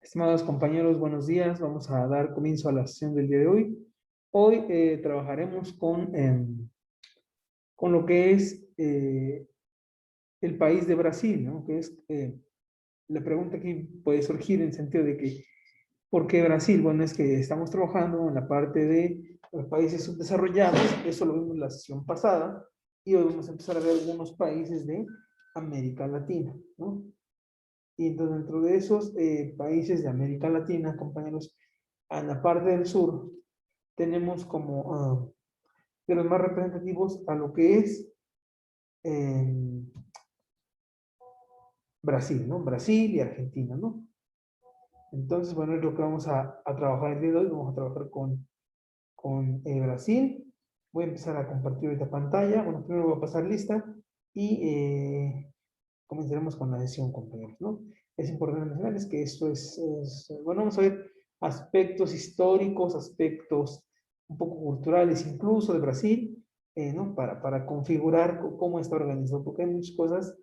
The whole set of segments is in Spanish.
Estimados compañeros, buenos días. Vamos a dar comienzo a la sesión del día de hoy. Hoy trabajaremos con lo que es el país de Brasil, ¿no? Que es la pregunta que puede surgir en el sentido de que, ¿por qué Brasil? Bueno, es que estamos trabajando en la parte de los países subdesarrollados, eso lo vimos en la sesión pasada, y hoy vamos a empezar a ver algunos países de América Latina, ¿no? Y entonces, dentro de esos países de América Latina, compañeros, en la parte del sur, tenemos como de los más representativos a lo que es eh, Brasil, ¿no? Brasil y Argentina, ¿no? Entonces, bueno, es lo que vamos a trabajar el día de hoy. Vamos a trabajar con Brasil. Voy a empezar a compartir esta pantalla. Bueno, primero voy a pasar lista y comenzaremos con la sesión, compañeros, ¿no? Es importante mencionarles que esto bueno, vamos a ver aspectos históricos, aspectos un poco culturales incluso de Brasil, ¿no? Para configurar cómo está organizado, porque hay muchas cosas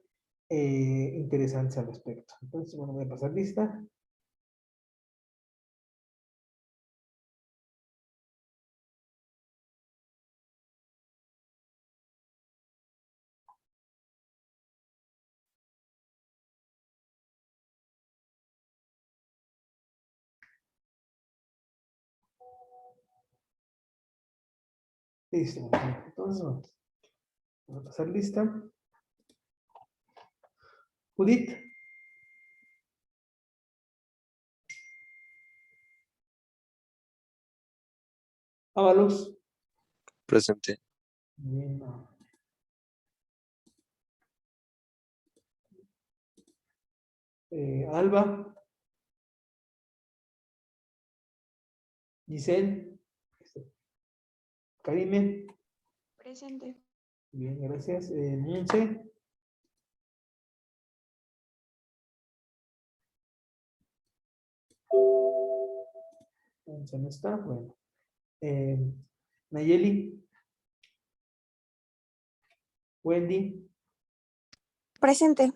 interesantes al respecto. Entonces, bueno, voy a pasar lista. Listo. Entonces, vamos a pasar lista. Judith, Ábalos. Presente. Bien, no. Alba, Giselle, Karime. Presente. Bien, gracias. Monse. Monse no está. Bueno. Eh, Nayeli. Wendy. Presente.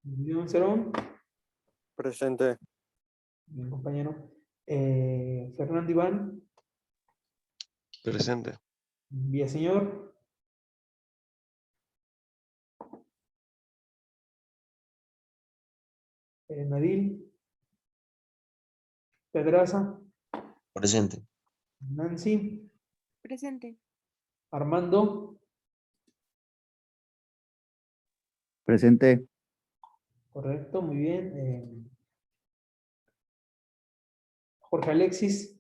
León Cerón. Presente. Mi compañero. Fernando Iván. Presente. Villaseñor. Nadil. Pedraza. Presente. Nancy. Presente. Armando. Presente. Correcto, muy bien. Jorge Alexis.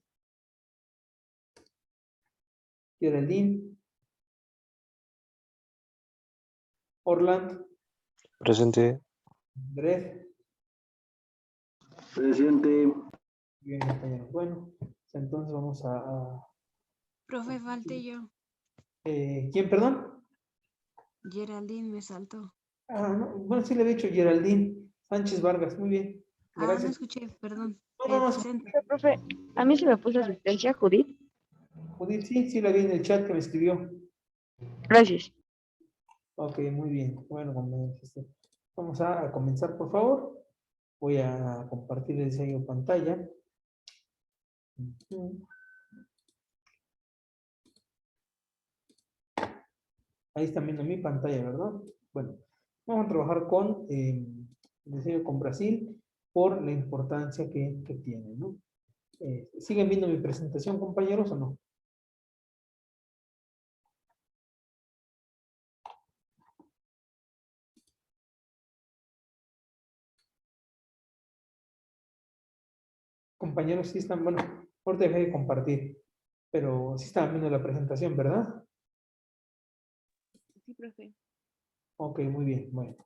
Geraldine. Orland. Presente. Andrés. Presente. Bien, compañero. Bueno, entonces vamos Profe, falte yo. ¿quién, perdón? Geraldine me saltó. Ah, no, bueno, sí le había dicho Geraldine Sánchez Vargas. Muy bien. No Gracias. escuché, perdón. No, no, no, Presente. Profe, a mí se me puso asistencia, Judith. Judith, sí, sí la vi en el chat que me escribió. Gracias. Ok, muy bien. Bueno, vamos a comenzar, por favor. Voy a compartir el sello pantalla. Ahí están viendo mi pantalla, ¿verdad? Bueno, vamos a trabajar con el diseño con Brasil por la importancia que tiene, ¿no? ¿Siguen viendo mi presentación, compañeros, o no? Compañeros, sí están, bueno, ahorita dejé de compartir, pero sí están viendo la presentación, ¿verdad? Sí, profe. Ok, muy bien, bueno.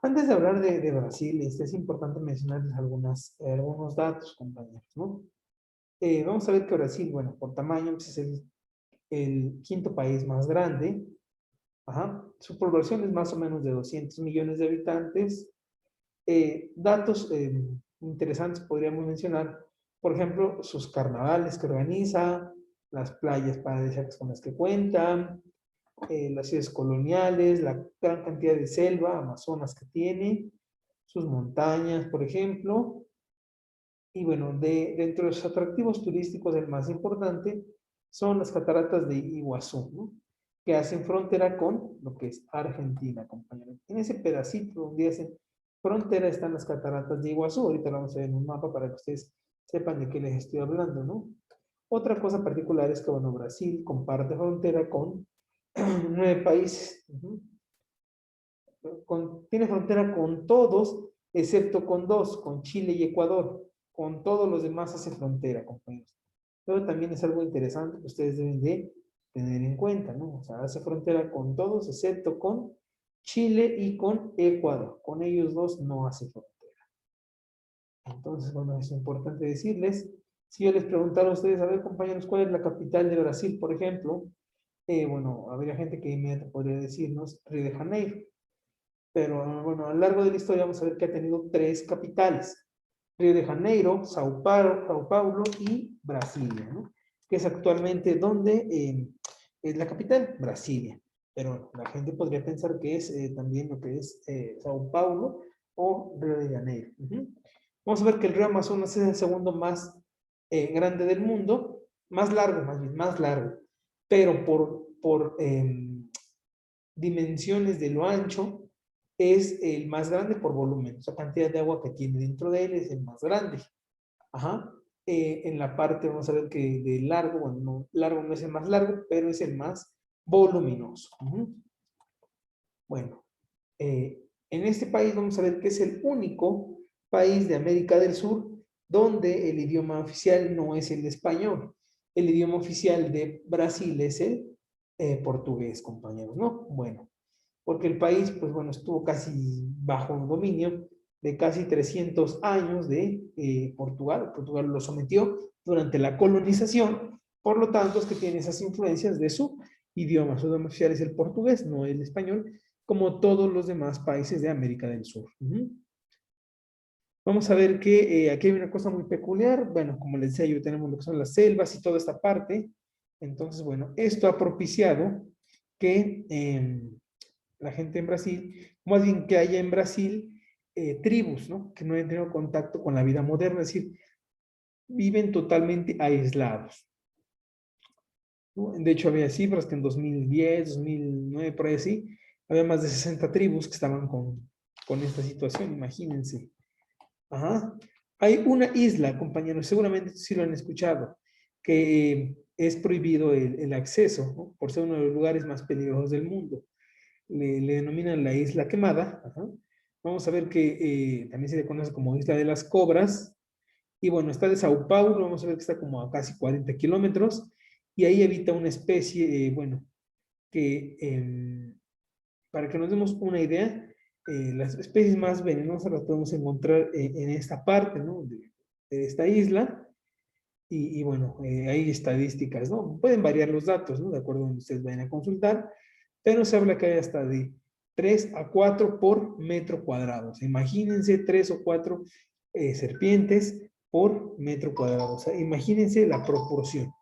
Antes de hablar de Brasil, es importante mencionarles algunos datos, compañeros, ¿no? Vamos a ver que Brasil, bueno, por tamaño, pues es el quinto país más grande. Ajá. Su población es más o menos de 200 millones de habitantes. Datos interesantes podríamos mencionar, por ejemplo, sus carnavales que organiza, las playas paradisíacas con las que cuentan, las ciudades coloniales, la gran cantidad de selva, Amazonas que tiene, sus montañas, por ejemplo, Y bueno, dentro de los atractivos turísticos, el más importante son las cataratas de Iguazú, ¿no? Que hacen frontera con lo que es Argentina, compañeros. En ese pedacito donde hacen frontera están las cataratas de Iguazú. Ahorita lo vamos a ver en un mapa para que ustedes sepan de qué les estoy hablando, ¿no? Otra cosa particular es que, bueno, Brasil comparte frontera con 9 países. Tiene frontera con todos, excepto con 2, con Chile y Ecuador. Con todos los demás hace frontera, compañeros. Pero también es algo interesante que ustedes deben de tener en cuenta, ¿no? O sea, hace frontera con todos, excepto con Chile y con Ecuador. Con ellos dos no hace frontera. Entonces, bueno, es importante decirles. Si yo les preguntara a ustedes, a ver, compañeros, ¿cuál es la capital de Brasil, por ejemplo? Bueno, habría gente que inmediatamente podría decirnos Río de Janeiro. Pero bueno, a lo largo de la historia vamos a ver que ha tenido 3 capitales. Río de Janeiro, Sao Paulo y Brasilia, ¿no? Que es actualmente donde es la capital, Brasilia. Pero la gente podría pensar que es también lo que es Sao Paulo o Río de Janeiro. Vamos a ver que el río Amazonas es el segundo más grande del mundo, más largo, más bien, más largo. Pero por dimensiones de lo ancho, es el más grande por volumen. Esa cantidad de agua que tiene dentro de él es el más grande. Ajá. En la parte, vamos a ver que de largo, bueno, no, largo no es el más largo, pero es el más voluminoso. Bueno, en este país vamos a ver que es el único país de América del Sur donde el idioma oficial no es el español. El idioma oficial de Brasil es el portugués, compañeros, ¿no? Bueno, porque el país, pues bueno, estuvo casi bajo dominio de casi 300 años de Portugal. Portugal lo sometió durante la colonización, por lo tanto es que tiene esas influencias de su idioma. Su idioma oficial es el portugués, no el español, como todos los demás países de América del Sur. Vamos a ver que aquí hay una cosa muy peculiar. Bueno, como les decía yo, tenemos lo que son las selvas y toda esta parte. Entonces, bueno, esto ha propiciado que la gente en Brasil, más bien que haya en Brasil tribus, ¿no? Que no han tenido contacto con la vida moderna, es decir, viven totalmente aislados, ¿no? De hecho, había cifras que en 2010, 2009, por ahí así, había más de 60 tribus que estaban con esta situación, imagínense. Ajá. Hay una isla, compañeros, seguramente sí lo han escuchado, que es prohibido el acceso, ¿no? Por ser uno de los lugares más peligrosos del mundo. Le denominan la Isla Quemada. Ajá. Vamos a ver que también se le conoce como Isla de las Cobras. Y bueno, está de Sao Paulo, vamos a ver que está como a casi 40 kilómetros. Y ahí habita una especie, bueno, que para que nos demos una idea, las especies más venenosas las podemos encontrar en esta parte, ¿no? De esta isla. Y bueno, hay estadísticas, ¿no? Pueden variar los datos, ¿no? De acuerdo a donde ustedes vayan a consultar, pero se habla que hay hasta de 3 a 4 por metro cuadrado. O sea, imagínense 3 o 4 serpientes por metro cuadrado. O sea, imagínense la proporción.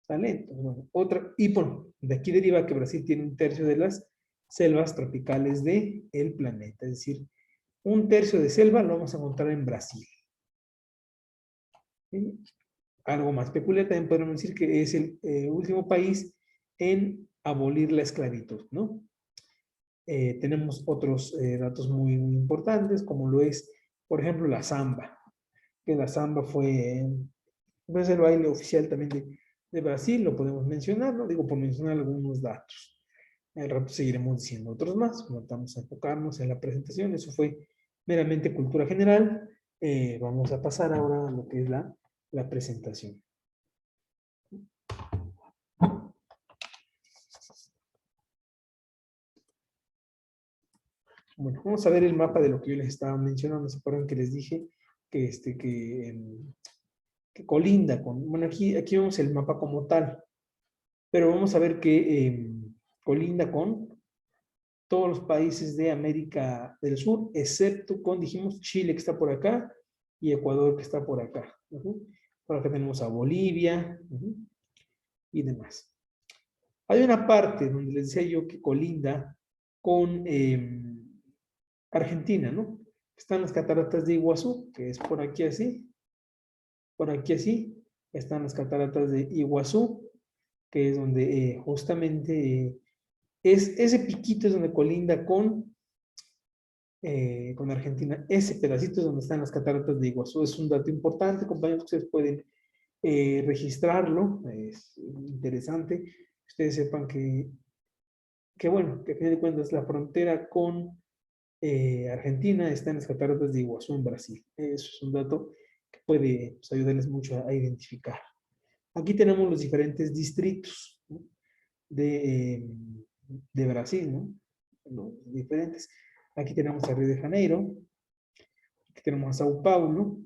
¿Sale? Entonces, bueno, otra, y bueno, de aquí deriva que Brasil tiene 1/3 de las selvas tropicales del planeta. Es decir, 1/3 de selva lo vamos a encontrar en Brasil. ¿Sí? Algo más peculiar, también podemos decir que es el último país en abolir la esclavitud, ¿no? Tenemos otros datos muy, muy importantes, como lo es, por ejemplo, la samba. Que la samba fue pues, el baile oficial también de Brasil, lo podemos mencionar, ¿no? Digo, por mencionar algunos datos. Al rato seguiremos diciendo otros más, como vamos a enfocarnos en la presentación. Eso fue meramente cultura general. Vamos a pasar ahora a lo que es la presentación. Bueno, vamos a ver el mapa de lo que yo les estaba mencionando. ¿Se acuerdan que les dije que colinda con... Bueno, aquí vemos el mapa como tal, pero vamos a ver que colinda con todos los países de América del Sur, excepto con, dijimos, Chile que está por acá y Ecuador que está por acá. Por acá tenemos a Bolivia y demás. Hay una parte donde les decía yo que colinda con Argentina, ¿no? Están las cataratas de Iguazú, que es por aquí así. Por aquí así están las cataratas de Iguazú, que es donde justamente ese piquito es donde colinda con Argentina. Ese pedacito es donde están las cataratas de Iguazú. Es un dato importante, compañeros, que ustedes pueden registrarlo. Es interesante que ustedes sepan que bueno, que a fin de cuentas la frontera con Argentina está en las cataratas de Iguazú en Brasil. Eso es un dato que puede pues, ayudarles mucho a identificar. Aquí tenemos los diferentes distritos, ¿no? de Brasil, ¿no? Los diferentes. Aquí tenemos a Río de Janeiro, aquí tenemos a Sao Paulo,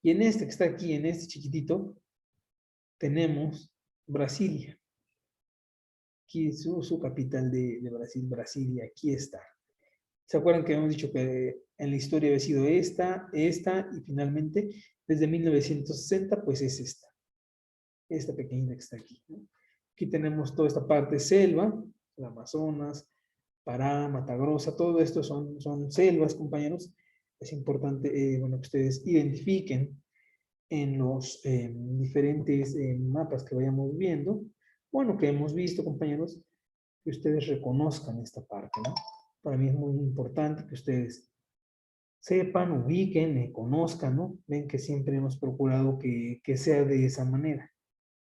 y en este que está aquí, en este chiquitito, tenemos Brasilia. Aquí es su capital de Brasil, Brasilia, aquí está. ¿Se acuerdan que hemos dicho que en la historia había sido esta, y finalmente, desde 1960, pues es esta pequeñita que está aquí, ¿no? Aquí tenemos toda esta parte selva, el Amazonas, Pará, Mata Grossa, todo esto son selvas, compañeros. Es importante, bueno, que ustedes identifiquen en los diferentes mapas que vayamos viendo, bueno, que hemos visto, compañeros, que ustedes reconozcan esta parte, ¿no? Para mí es muy importante que ustedes sepan, ubiquen, conozcan, ¿no? Ven que siempre hemos procurado que sea de esa manera,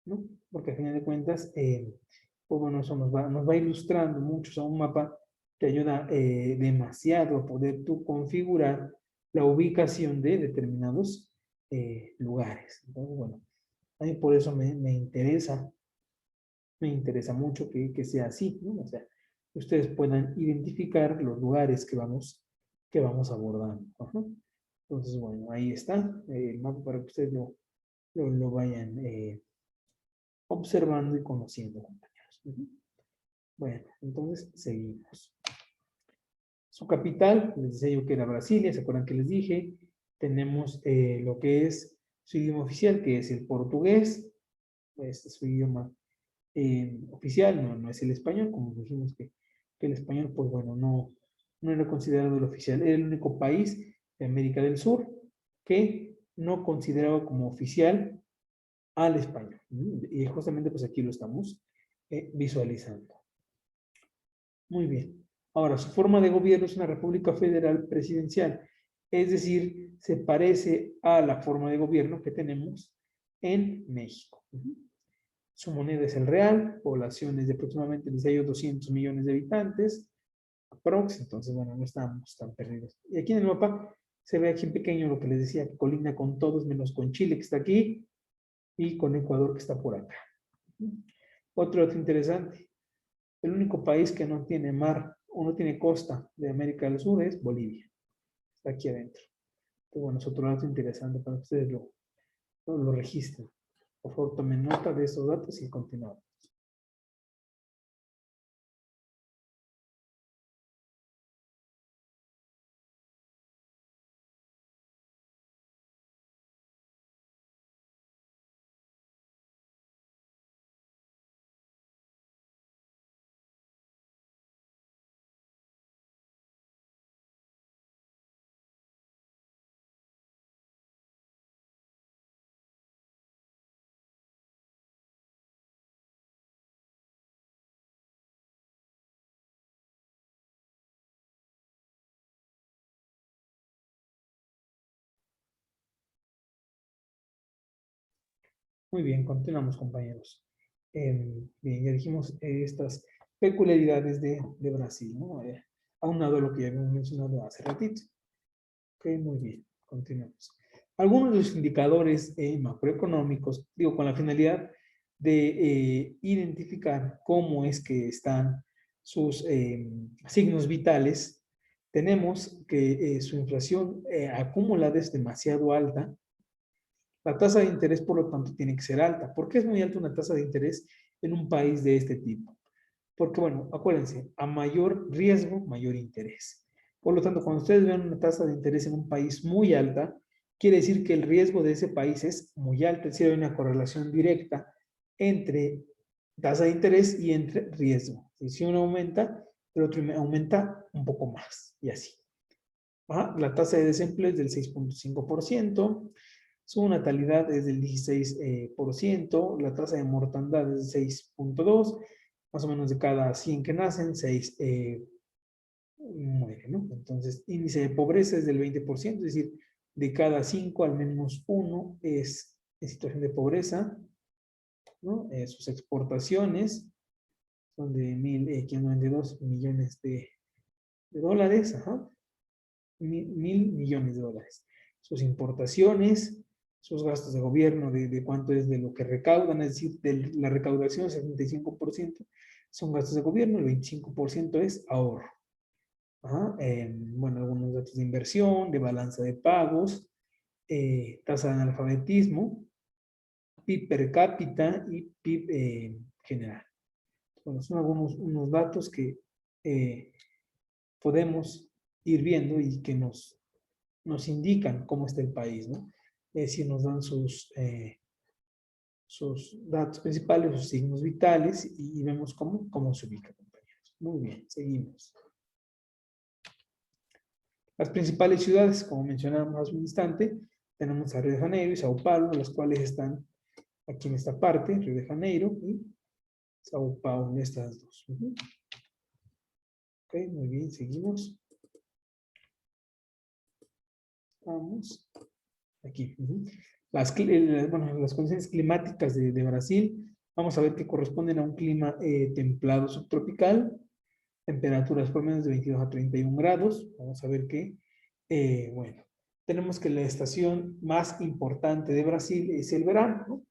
¿no? Porque al final de cuentas, pues bueno, eso nos va ilustrando mucho. O sea, un mapa te ayuda demasiado a poder tú configurar la ubicación de determinados lugares. Entonces, bueno, a mí por eso me interesa mucho que sea así, ¿no? O sea, que ustedes puedan identificar los lugares que vamos abordando. Ajá. Entonces, bueno, ahí está el mapa para que ustedes lo vayan observando y conociendo, compañeros. Bueno, entonces seguimos. Su capital, les decía yo que era Brasilia, ¿se acuerdan que les dije? Tenemos lo que es su idioma oficial, que es el portugués. Este es su idioma oficial, no es el español, como dijimos que el español, pues bueno, no era considerado el oficial. Era el único país de América del Sur que no consideraba como oficial al español. Y justamente pues aquí lo estamos visualizando. Muy bien. Ahora, su forma de gobierno es una república federal presidencial. Es decir, se parece a la forma de gobierno que tenemos en México. Su moneda es el real, población es de aproximadamente 200 millones de habitantes, aprox, entonces bueno, no estamos tan perdidos. Y aquí en el mapa se ve aquí en pequeño lo que les decía, que colinda con todos menos con Chile que está aquí y con Ecuador que está por acá. Otro dato interesante, el único país que no tiene mar o no tiene costa de América del Sur es Bolivia, está aquí adentro. Entonces, bueno, es otro dato interesante para que ustedes lo registren. Por favor, tomen nota de estos datos y continuamos. Muy bien, continuamos, compañeros. Bien, ya dijimos estas peculiaridades de Brasil, ¿no? Aunado a lo que ya habíamos mencionado hace ratito. Ok, muy bien, continuamos. Algunos de los indicadores macroeconómicos, digo, con la finalidad de identificar cómo es que están sus signos vitales, tenemos que su inflación acumulada es demasiado alta. La tasa de interés, por lo tanto, tiene que ser alta. ¿Por qué es muy alta una tasa de interés en un país de este tipo? Porque, bueno, acuérdense, a mayor riesgo, mayor interés. Por lo tanto, cuando ustedes vean una tasa de interés en un país muy alta, quiere decir que el riesgo de ese país es muy alto. Es decir, hay una correlación directa entre tasa de interés y entre riesgo. Si uno aumenta, el otro aumenta un poco más, y así. La tasa de desempleo es del 6.5%. Su natalidad es del 16%, la tasa de mortandad es de 6.2, más o menos de cada 100 que nacen, 6 mueren, ¿no? Entonces, índice de pobreza es del 20%, es decir, de cada 5 al menos uno es en situación de pobreza, ¿no? Sus exportaciones son de 1.592 millones de dólares, ajá. 1.000 millones de dólares. Sus importaciones, sus gastos de gobierno, de cuánto es de lo que recaudan, es decir, de la recaudación, 75% son gastos de gobierno, el 25% es ahorro. Ajá, bueno, algunos datos de inversión, de balanza de pagos, tasa de analfabetismo, PIB per cápita y PIB general. Bueno, son algunos unos datos que podemos ir viendo y que nos indican cómo está el país, ¿no? Es decir, nos dan sus datos principales, sus signos vitales y vemos cómo se ubica, compañeros. Muy bien, seguimos. Las principales ciudades, como mencionábamos hace un instante, tenemos a Río de Janeiro y Sao Paulo, las cuales están aquí en esta parte, Río de Janeiro y Sao Paulo, en estas dos. Ok, muy bien, seguimos. Vamos. Aquí. Las condiciones climáticas de Brasil, vamos a ver que corresponden a un clima templado subtropical, temperaturas por menos de 22 a 31 grados. Vamos a ver que, bueno, tenemos que la estación más importante de Brasil es el verano, ¿no?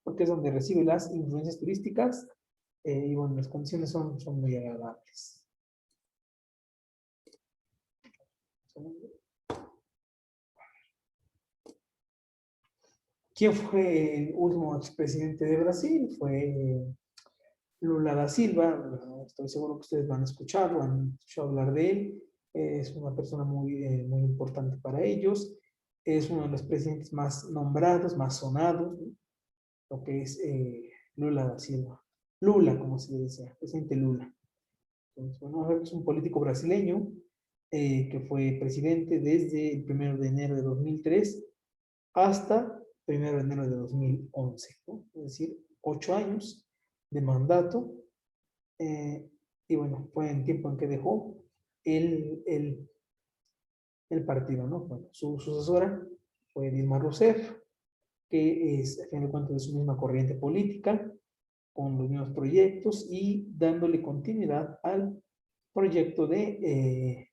Porque es donde recibe las influencias turísticas y bueno, las condiciones son muy agradables. ¿Quién fue el último expresidente de Brasil? Fue Lula da Silva. Estoy seguro que ustedes lo han escuchado hablar de él. Es una persona muy importante para ellos. Es uno de los presidentes más nombrados, más sonados, ¿no? Lo que es Lula da Silva. Lula, como se le decía, presidente Lula. Entonces, bueno, es un político brasileño que fue presidente desde el 1 de enero de 2003 hasta 1 de enero de 2011, ¿no? Es decir, 8 años de mandato, y bueno, fue en tiempo en que dejó el partido, ¿no? Bueno, su sucesora fue Dilma Rousseff, que es, a fin de cuentas, de su misma corriente política, con los mismos proyectos y dándole continuidad al proyecto de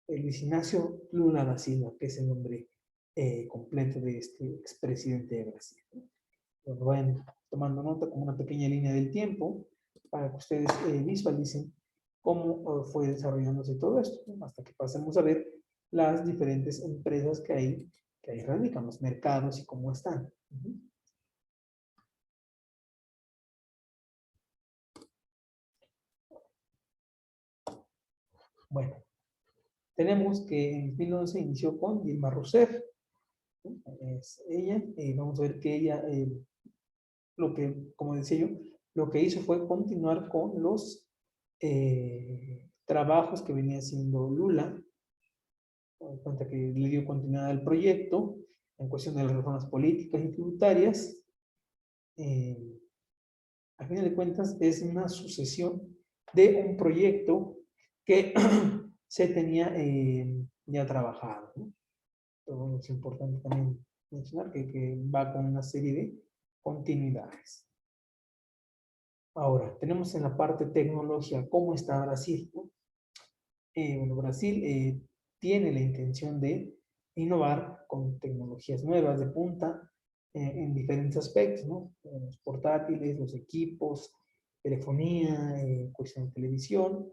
Luis Ignacio Lula da Silva, que es el nombre completo de este expresidente de Brasil. Bueno, vayan tomando nota como una pequeña línea del tiempo para que ustedes visualicen cómo fue desarrollándose todo esto, ¿no? Hasta que pasemos a ver las diferentes empresas que ahí radican, los mercados y cómo están. Bueno, tenemos que en 2011 inició con Dilma Rousseff, ¿no? Es ella, vamos a ver que ella, lo que, como decía yo, lo que hizo fue continuar con los trabajos que venía haciendo Lula, en cuenta que le dio continuidad al proyecto en cuestión de las reformas políticas y tributarias. A fin de cuentas es una sucesión de un proyecto que se tenía ya trabajado, ¿no? Pero es importante también mencionar que va con una serie de continuidades. Ahora, tenemos en la parte tecnología, ¿cómo está Brasil? ¿No? Bueno, Brasil tiene la intención de innovar con tecnologías nuevas de punta en diferentes aspectos, ¿no? Los portátiles, los equipos, telefonía, cuestión de televisión,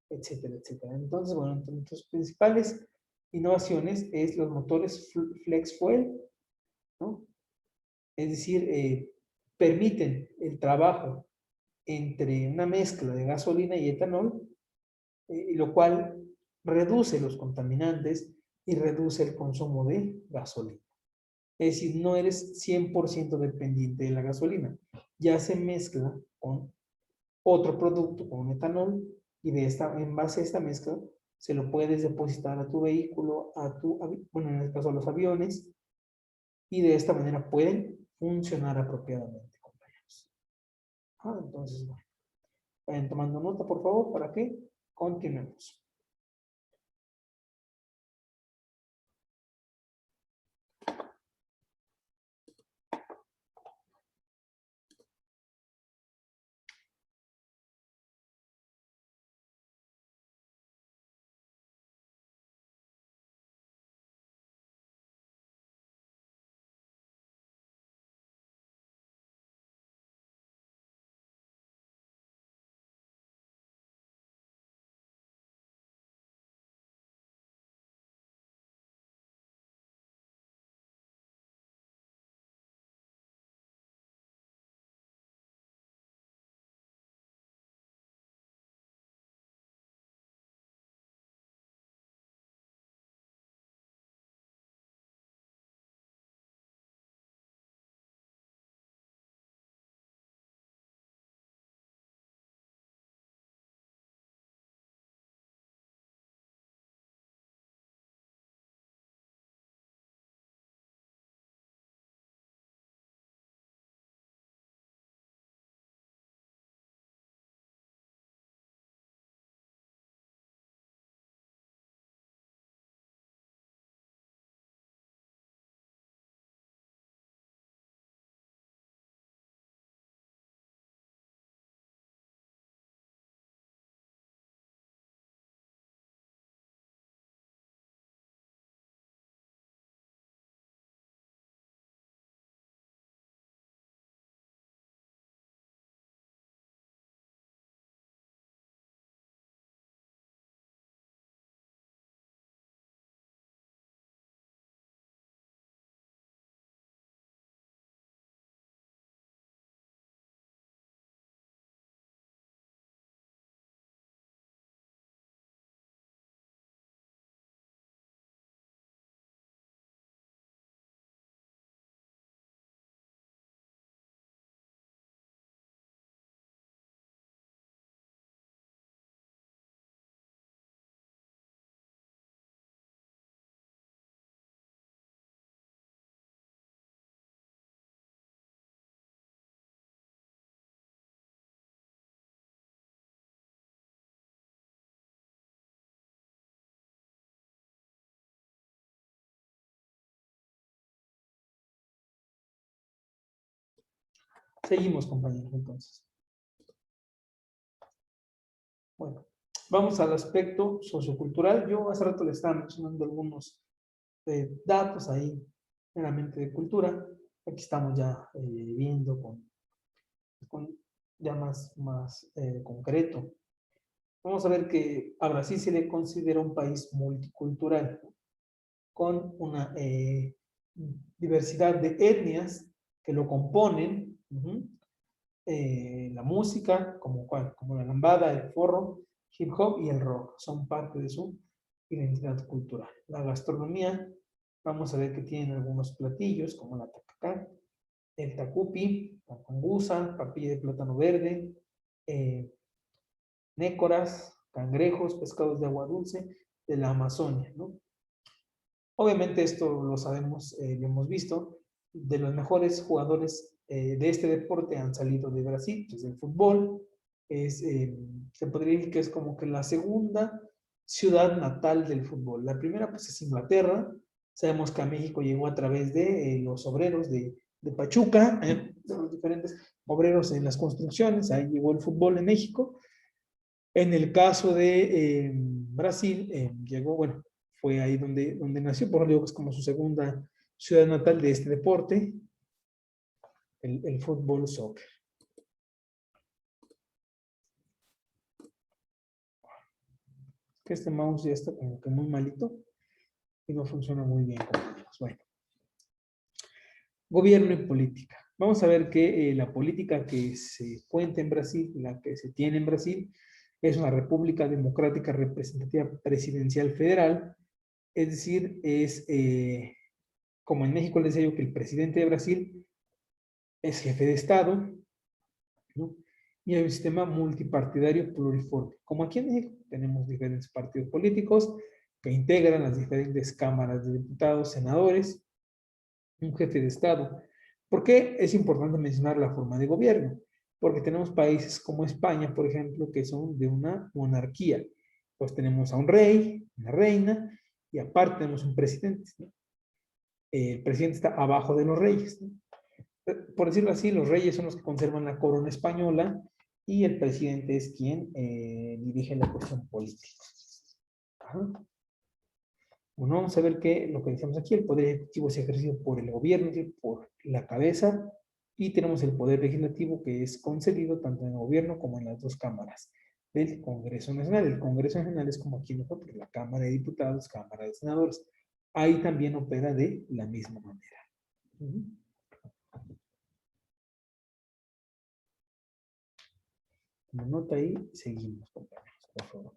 etcétera, etcétera. Entonces, bueno, entre sus principales innovaciones es los motores flex fuel, ¿no? Es decir, permiten el trabajo entre una mezcla de gasolina y etanol, lo cual reduce los contaminantes y reduce el consumo de gasolina. Es decir, no eres 100% dependiente de la gasolina. Ya se mezcla con otro producto, con etanol, y en base a esta mezcla se lo puedes depositar a tu vehículo, bueno, en este caso a los aviones, y de esta manera pueden funcionar apropiadamente, compañeros. Entonces, bueno, vayan tomando nota, por favor, para que continuemos. Seguimos, compañeros, entonces. Bueno, vamos al aspecto sociocultural. Yo hace rato le estaba mencionando algunos datos ahí, meramente de cultura. Aquí estamos ya viendo con ya más concreto. Vamos a ver que a Brasil se le considera un país multicultural, ¿no? Con una diversidad de etnias que lo componen. La música, como la lambada, el forró, hip hop y el rock, son parte de su identidad cultural. La gastronomía, vamos a ver que tienen algunos platillos, como la tacacá, el tacupi, la congusa, papilla de plátano verde, nécoras, cangrejos, pescados de agua dulce, de la Amazonia, ¿no? Obviamente esto lo sabemos, lo hemos visto, de los mejores jugadores de este deporte han salido de Brasil, pues el fútbol, se podría decir que es como que la segunda ciudad natal del fútbol. La primera pues es Inglaterra, sabemos que a México llegó a través de los obreros de Pachuca, de los diferentes obreros en las construcciones, ahí llegó el fútbol en México. En el caso de Brasil, llegó, bueno, fue ahí donde nació, por lo digo que es como su segunda ciudad natal de este deporte, el fútbol soccer. Que este mouse ya está como que muy malito y no funciona muy bien, compañeros. Bueno, gobierno y política. Vamos a ver que la política que se cuenta en Brasil, la que se tiene en Brasil, es una república democrática representativa presidencial federal, es decir, es como en México les decía yo que el presidente de Brasil es jefe de Estado, ¿no? Y hay un sistema multipartidario pluriforme. Como aquí en México tenemos diferentes partidos políticos que integran las diferentes cámaras de diputados, senadores, un jefe de Estado. ¿Por qué es importante mencionar la forma de gobierno? Porque tenemos países como España, por ejemplo, que son de una monarquía. Pues tenemos a un rey, una reina, y aparte tenemos un presidente, ¿no? El presidente está abajo de los reyes, ¿no? Por decirlo así, los reyes son los que conservan la corona española y el presidente es quien dirige la cuestión política. Ajá. Bueno, vamos a ver que lo que decíamos aquí, el poder ejecutivo es ejercido por el gobierno, por la cabeza, y tenemos el poder legislativo que es concedido tanto en el gobierno como en las dos cámaras del Congreso Nacional. El Congreso Nacional es como aquí nosotros, la Cámara de Diputados, Cámara de Senadores. Ahí también opera de la misma manera. Como nota ahí, seguimos, compañeros, por favor.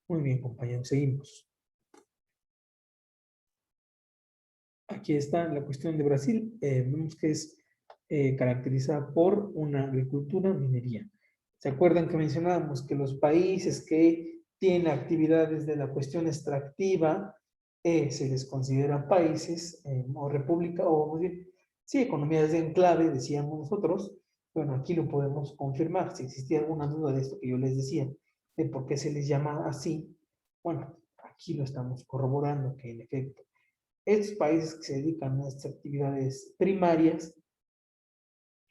Muy bien, compañeros, seguimos. Aquí está la cuestión de Brasil. Vemos que es caracterizada por una agricultura, minería. ¿Se acuerdan que mencionábamos que los países que tienen actividades de la cuestión extractiva se les considera países o república, o vamos a decir, sí, economías de enclave, decíamos nosotros? Bueno, aquí lo podemos confirmar. Si existía alguna duda de esto que yo les decía, de por qué se les llama así, bueno, aquí lo estamos corroborando, que en efecto, estos países que se dedican a estas actividades primarias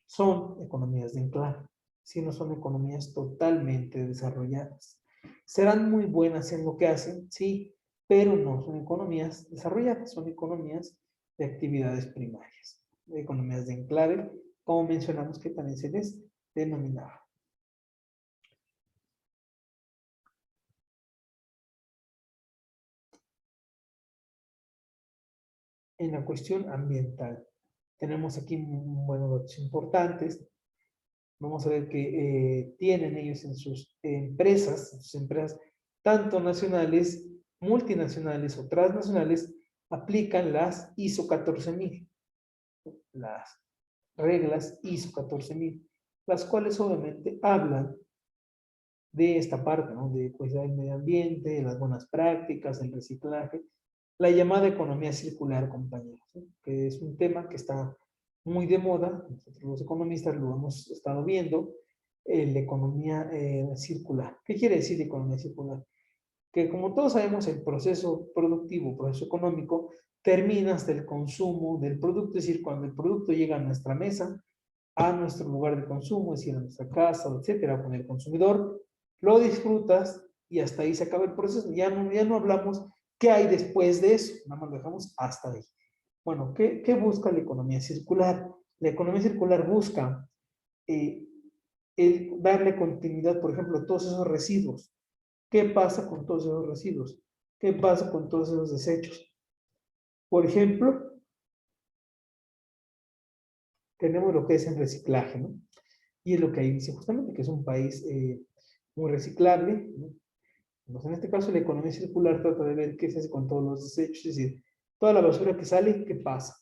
son economías de enclave, si no son economías totalmente desarrolladas. Serán muy buenas en lo que hacen, sí, pero no son economías desarrolladas, son economías de actividades primarias, de economías de enclave, como mencionamos que también se les denominaba. En la cuestión ambiental, tenemos aquí datos importantes. Vamos a ver que tienen ellos en sus empresas, tanto nacionales, multinacionales o transnacionales, aplican las ISO 14000, las reglas ISO 14000, las cuales obviamente hablan de esta parte, ¿no? De cuidar el medio ambiente, de las buenas prácticas, el reciclaje, la llamada economía circular, compañeros, ¿no? Que es un tema que está muy de moda, nosotros los economistas lo hemos estado viendo, la economía circular. ¿Qué quiere decir economía circular? Que como todos sabemos, el proceso productivo, proceso económico, termina hasta el consumo del producto, es decir, cuando el producto llega a nuestra mesa, a nuestro lugar de consumo, es decir, a nuestra casa, etcétera, con el consumidor, lo disfrutas y hasta ahí se acaba el proceso. Ya no hablamos qué hay después de eso, nada más lo dejamos hasta ahí. Bueno, ¿qué busca la economía circular? La economía circular busca el darle continuidad, por ejemplo, a todos esos residuos. ¿Qué pasa con todos esos residuos? ¿Qué pasa con todos esos desechos? Por ejemplo, tenemos lo que es el reciclaje, ¿no? Y es lo que ahí dice justamente, que es un país muy reciclable, ¿no? Entonces, en este caso, la economía circular trata de ver qué se hace con todos los desechos, es decir, toda la basura que sale, ¿qué pasa?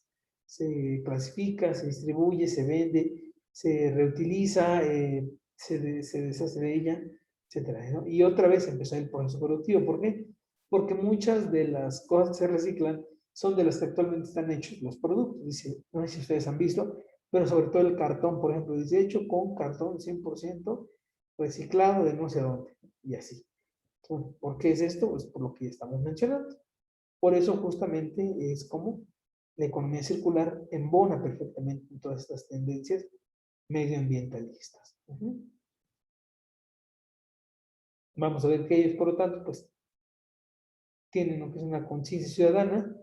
Se clasifica, se distribuye, se vende, se reutiliza, se deshace de ella, etcétera, ¿no? Y otra vez empezó el proceso productivo. ¿Por qué? Porque muchas de las cosas que se reciclan son de las que actualmente están hechos los productos. Dice, no sé si ustedes han visto, pero sobre todo el cartón, por ejemplo, dice hecho con cartón 100% reciclado de no sé dónde, y así. Bueno, ¿por qué es esto? Pues por lo que ya estamos mencionando. Por eso justamente es como la economía circular embona perfectamente en todas estas tendencias medioambientalistas. Vamos a ver que ellos, por lo tanto, pues tienen lo que es una conciencia ciudadana,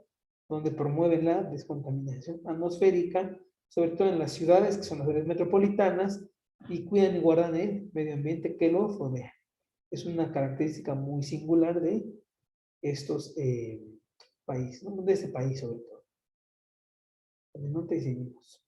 donde promueven la descontaminación atmosférica, sobre todo en las ciudades, que son las áreas metropolitanas, y cuidan y guardan el medio ambiente que los rodea. Es una característica muy singular de estos países, ¿no? De este país sobre todo. No te seguimos.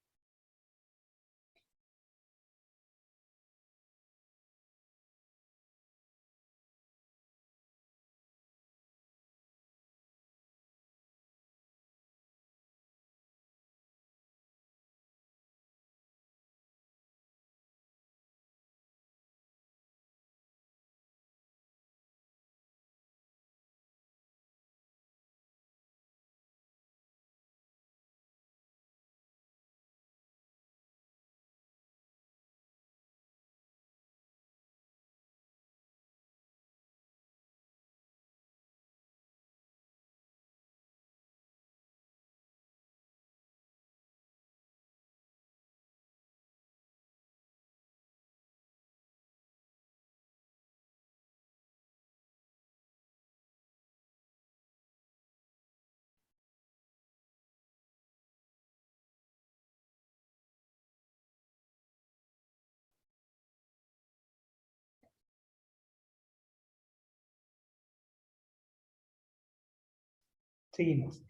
Seguimos.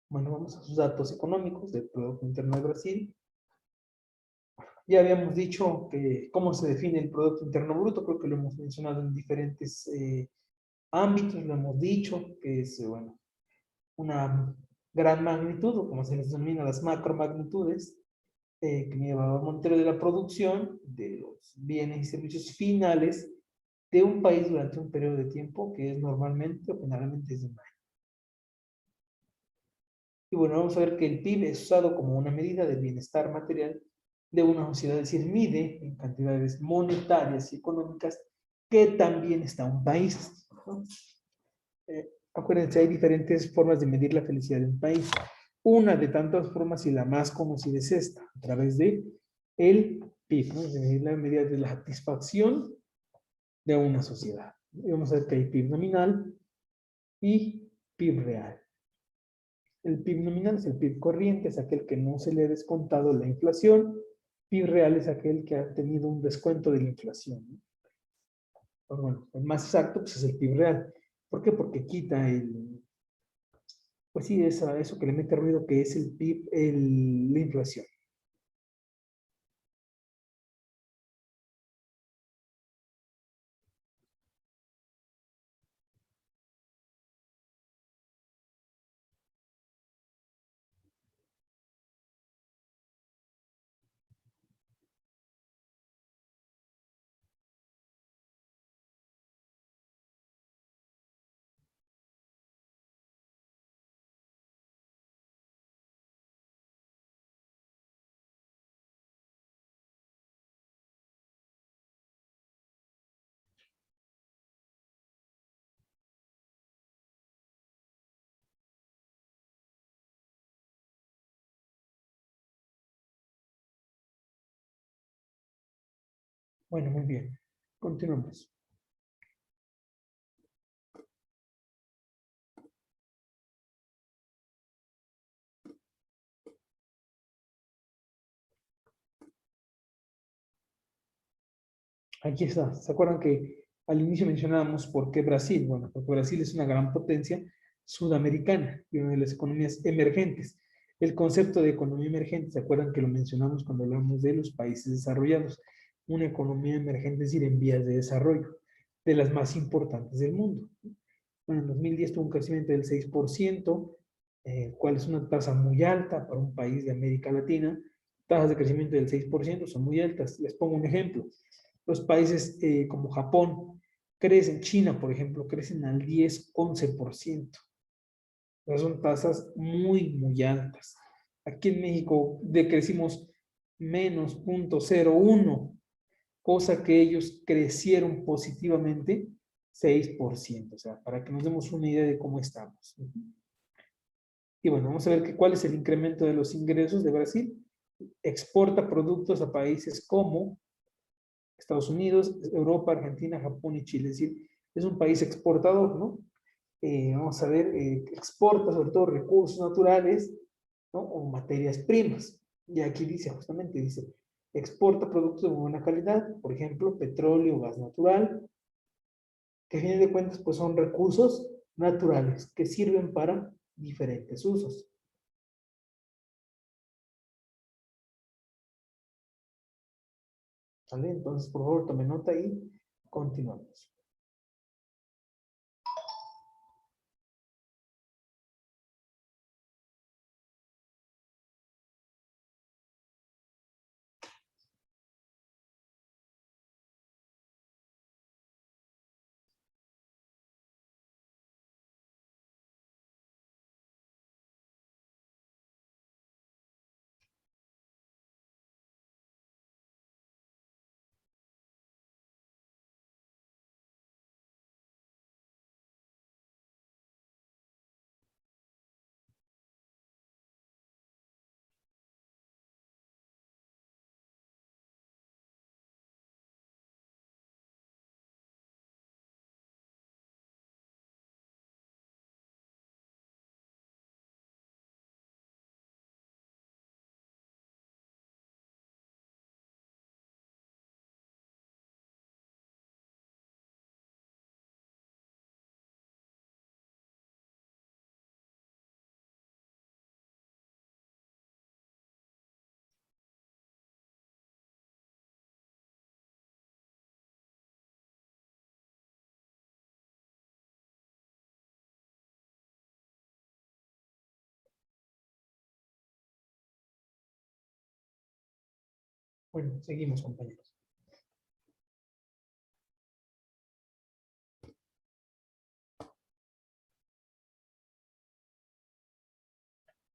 Bueno, vamos a sus datos económicos del Producto Interno de Brasil. Ya habíamos dicho que cómo se define el Producto Interno Bruto, creo que lo hemos mencionado en diferentes ámbitos, lo hemos dicho, que es, bueno, una gran magnitud, o como se les denomina las macromagnitudes, que me lleva a monitoreo de la producción de los bienes y servicios finales de un país durante un periodo de tiempo que es normalmente o generalmente es de un año. Y bueno, vamos a ver que el PIB es usado como una medida del bienestar material de una sociedad, es decir, mide en cantidades monetarias y económicas que también está un país, ¿no? Acuérdense, hay diferentes formas de medir la felicidad de un país. Una de tantas formas y la más conocida es esta, a través de el PIB, ¿no? De medir la medida de la satisfacción de una sociedad. Y vamos a ver que hay PIB nominal y PIB real. El PIB nominal es el PIB corriente, es aquel que no se le ha descontado la inflación. PIB real es aquel que ha tenido un descuento de la inflación, ¿no? Pero bueno, el más exacto pues, es el PIB real. ¿Por qué? Porque quita el... Pues sí, eso que le mete ruido que es el PIB, la inflación. Bueno, muy bien. Continuamos. Aquí está. ¿Se acuerdan que al inicio mencionábamos por qué Brasil? Bueno, porque Brasil es una gran potencia sudamericana y una de las economías emergentes. El concepto de economía emergente, ¿se acuerdan que lo mencionamos cuando hablamos de los países desarrollados? Una economía emergente, es decir, en vías de desarrollo, de las más importantes del mundo. Bueno, en 2010 tuvo un crecimiento del 6%, cual es una tasa muy alta para un país de América Latina. Tasas de crecimiento del 6% son muy altas. Les pongo un ejemplo. Los países como Japón crecen, China, por ejemplo, crecen al 10-11%. Son tasas muy, muy altas. Aquí en México decrecimos menos 0.01. cosa que ellos crecieron positivamente 6%. O sea, para que nos demos una idea de cómo estamos. Y bueno, vamos a ver cuál es el incremento de los ingresos de Brasil. Exporta productos a países como Estados Unidos, Europa, Argentina, Japón y Chile. Es decir, es un país exportador, ¿no? Vamos a ver, exporta sobre todo recursos naturales, ¿no? O materias primas. Y aquí dice, justamente dice, exporta productos de muy buena calidad, por ejemplo, petróleo, gas natural, que a fin de cuentas pues son recursos naturales que sirven para diferentes usos. ¿Vale? Entonces, por favor, tome nota y continuamos. Bueno, seguimos, compañeros.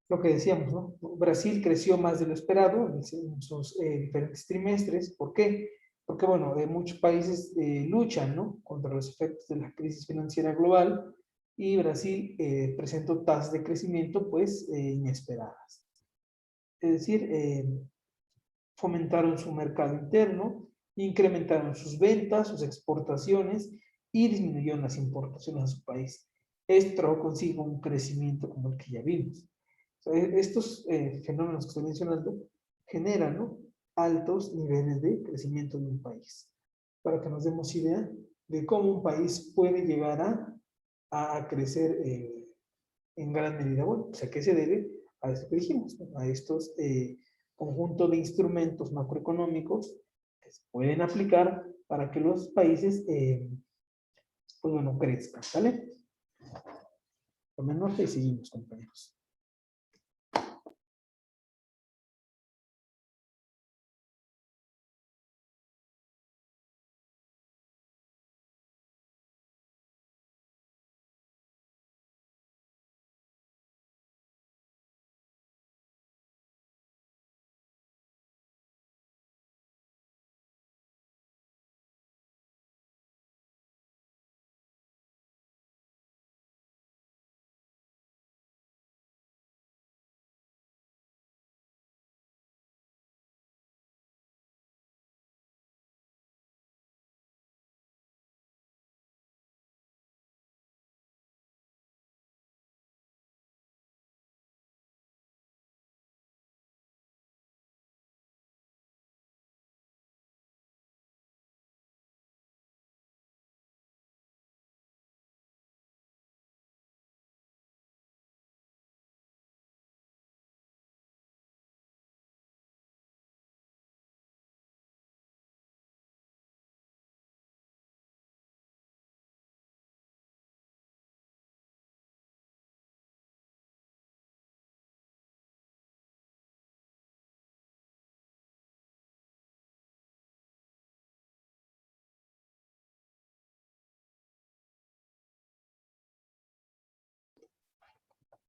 Lo que decíamos, ¿no? Brasil creció más de lo esperado en sus diferentes trimestres. ¿Por qué? Porque, bueno, muchos países luchan, ¿no? Contra los efectos de la crisis financiera global y Brasil presentó tasas de crecimiento, pues, inesperadas. Es decir, fomentaron su mercado interno, incrementaron sus ventas, sus exportaciones y disminuyeron las importaciones a su país. Esto trajo consigo un crecimiento como el que ya vimos. Estos fenómenos que estoy mencionando generan, ¿no?, altos niveles de crecimiento de un país. Para que nos demos idea de cómo un país puede llegar a crecer en gran medida. Bueno, pues a qué se debe a esto que dijimos, ¿no? A estos conjuntos de instrumentos macroeconómicos que se pueden aplicar para que los países, pues bueno, crezcan, ¿vale? Tomen nota y seguimos, compañeros.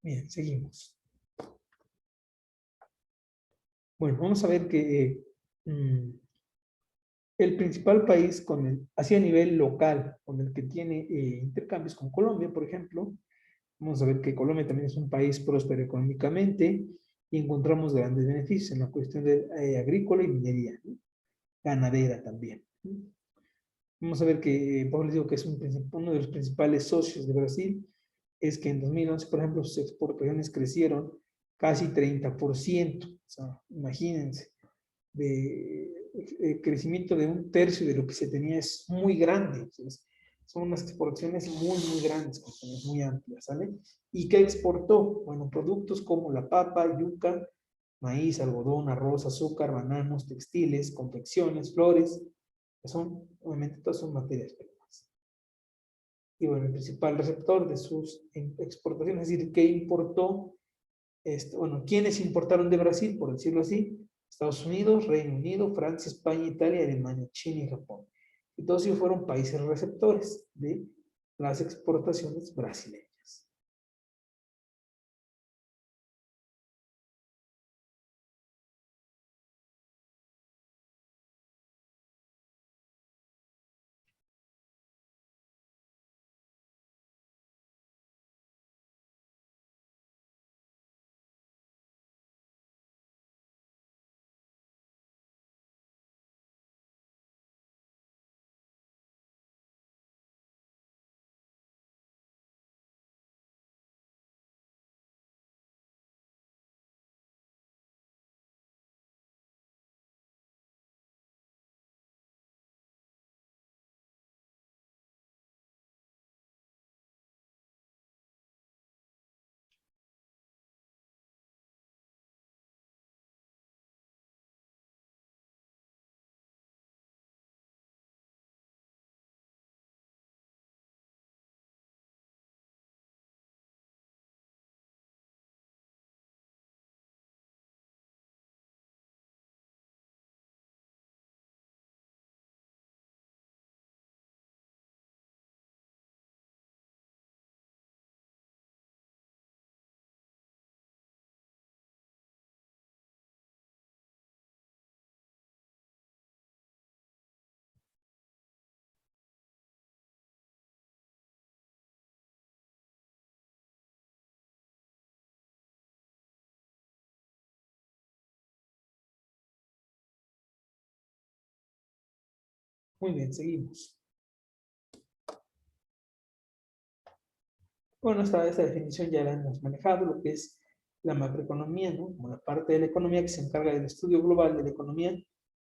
Bien, seguimos. Bueno, vamos a ver que el principal país así a nivel local, con el que tiene intercambios con Colombia, por ejemplo, vamos a ver que Colombia también es un país próspero económicamente y encontramos grandes beneficios en la cuestión de agrícola y minería, ¿no? Ganadera también. Vamos a ver que, por les digo que es uno de los principales socios de Brasil, es que en 2011, por ejemplo, sus exportaciones crecieron casi 30%. O sea, imagínense, crecimiento de 1/3 de lo que se tenía es muy grande. Entonces, son unas exportaciones muy, muy grandes, muy amplias, ¿sale? ¿Y qué exportó? Bueno, productos como la papa, yuca, maíz, algodón, arroz, azúcar, bananos, textiles, confecciones, flores, que son, obviamente, todas son materias primas. Y bueno, el principal receptor de sus exportaciones, es decir, ¿qué importó? Bueno, ¿quiénes importaron de Brasil, por decirlo así? Estados Unidos, Reino Unido, Francia, España, Italia, Alemania, China y Japón. Y todos ellos fueron países receptores de las exportaciones brasileñas. Muy bien, seguimos. Bueno, esta definición ya la hemos manejado, lo que es la macroeconomía, ¿no? Como la parte de la economía que se encarga del estudio global de la economía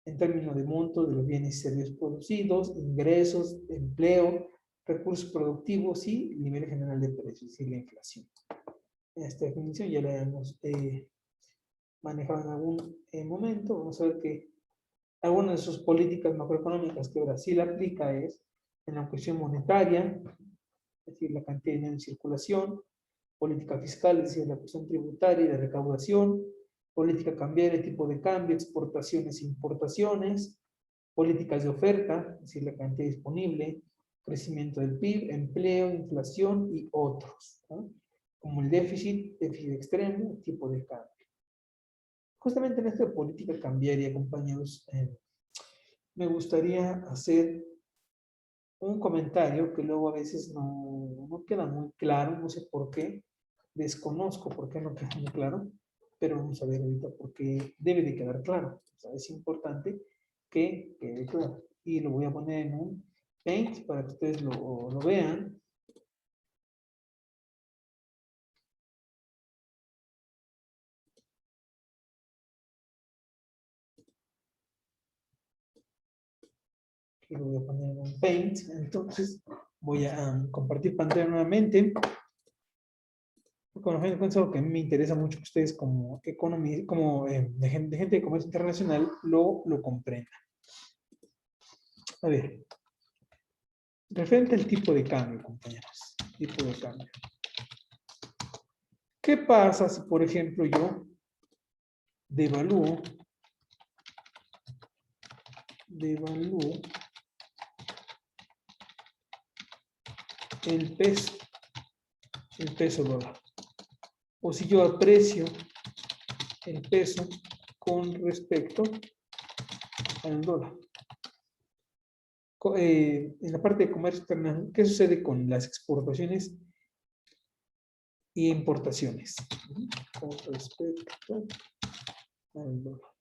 en términos de monto de los bienes y servicios producidos, ingresos, empleo, recursos productivos y nivel general de precios, es decir, la inflación. Esta definición ya la hemos manejado en algún momento. Vamos a ver que algunas de sus políticas macroeconómicas que Brasil aplica es en la cuestión monetaria, es decir, la cantidad de dinero en circulación, política fiscal, es decir, la cuestión tributaria y de recaudación, política cambiaria, tipo de cambio, exportaciones e importaciones, políticas de oferta, es decir, la cantidad disponible, crecimiento del PIB, empleo, inflación y otros, ¿no? Como el déficit extremo, tipo de cambio. Justamente en esta política cambiaria, compañeros, me gustaría hacer un comentario que luego a veces no queda muy claro, no sé por qué, desconozco por qué no queda muy claro, pero vamos a ver ahorita por qué debe de quedar claro. O sea, es importante que quede claro. Y lo voy a poner en un Paint para que ustedes lo vean. Aquí lo voy a poner en un Paint. Entonces voy a compartir pantalla nuevamente. Con es algo que a mí me interesa mucho que ustedes como de gente de comercio internacional lo comprendan. A ver, referente al tipo de cambio, compañeros. Tipo de cambio. ¿Qué pasa si, por ejemplo, yo devalúo el peso dólar? O si yo aprecio el peso con respecto al dólar. en la parte de comercio internacional, ¿qué sucede con las exportaciones y importaciones? Con respecto al dólar.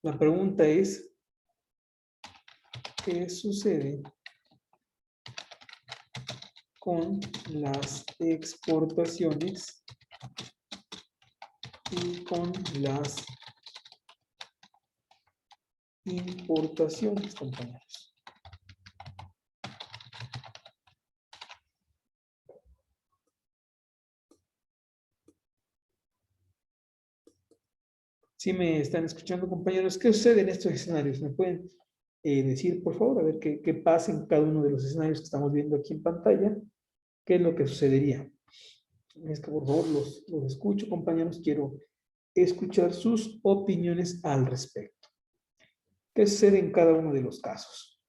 La pregunta es, ¿qué sucede con las exportaciones y con las importaciones, compañeros? ¿Sí me están escuchando, compañeros? ¿Qué sucede en estos escenarios? ¿Me pueden decir, por favor, a ver qué pasa en cada uno de los escenarios que estamos viendo aquí en pantalla? ¿Qué es lo que sucedería? Es que, por favor, los escucho, compañeros. Quiero escuchar sus opiniones al respecto. ¿Qué sucede en cada uno de los casos?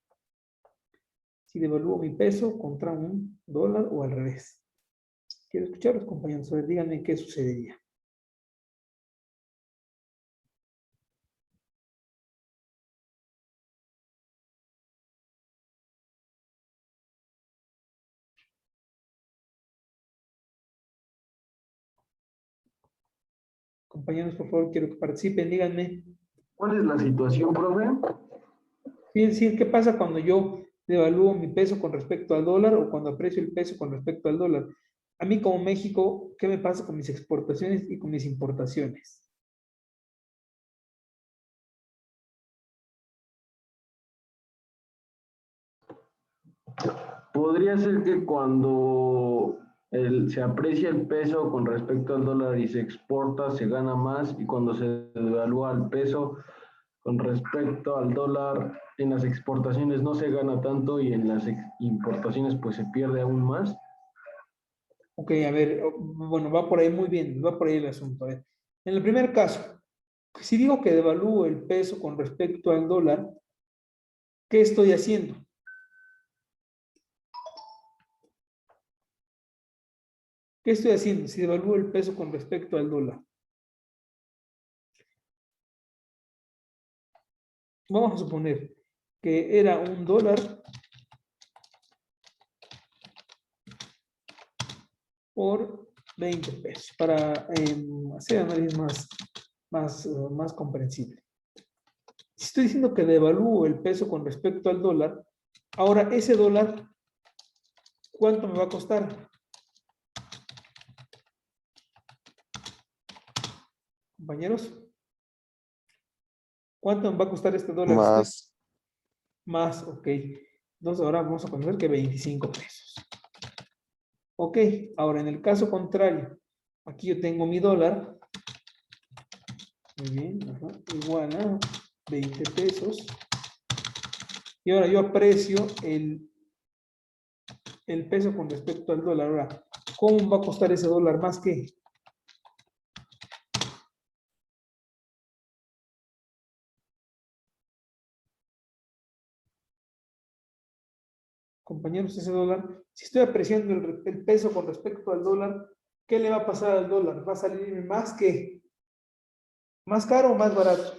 Si devalúo mi peso contra un dólar o al revés. Quiero escucharlos, compañeros. A ver, díganme qué sucedería. Compañeros, por favor, quiero que participen. Díganme. ¿Cuál es la situación, profe? Fíjense, ¿qué pasa cuando yo devalúo mi peso con respecto al dólar o cuando aprecio el peso con respecto al dólar? A mí como México, ¿qué me pasa con mis exportaciones y con mis importaciones? Podría ser que cuando se aprecia el peso con respecto al dólar y se exporta, se gana más, y cuando se devalúa el peso con respecto al dólar, en las exportaciones no se gana tanto y en las importaciones pues se pierde aún más. Ok, a ver, bueno, va por ahí muy bien, va por ahí el asunto. A ver, en el primer caso, si digo que devalúo el peso con respecto al dólar, ¿qué estoy haciendo? ¿Qué estoy haciendo si devalúo el peso con respecto al dólar? Vamos a suponer que era un dólar por 20 pesos para hacer análisis más comprensible. Si estoy diciendo que devalúo el peso con respecto al dólar, ahora ese dólar, ¿cuánto me va a costar? Compañeros, ¿cuánto me va a costar este dólar? Más. Más, ok. Entonces ahora vamos a poner que 25 pesos. Ok, ahora en el caso contrario, aquí yo tengo mi dólar. Muy bien, ajá, igual a 20 pesos. Y ahora yo aprecio el peso con respecto al dólar. Ahora, ¿cómo va a costar ese dólar más que? Compañeros, ese dólar, si estoy apreciando el peso con respecto al dólar, ¿qué le va a pasar al dólar? ¿Va a salir más que? ¿Más caro o más barato?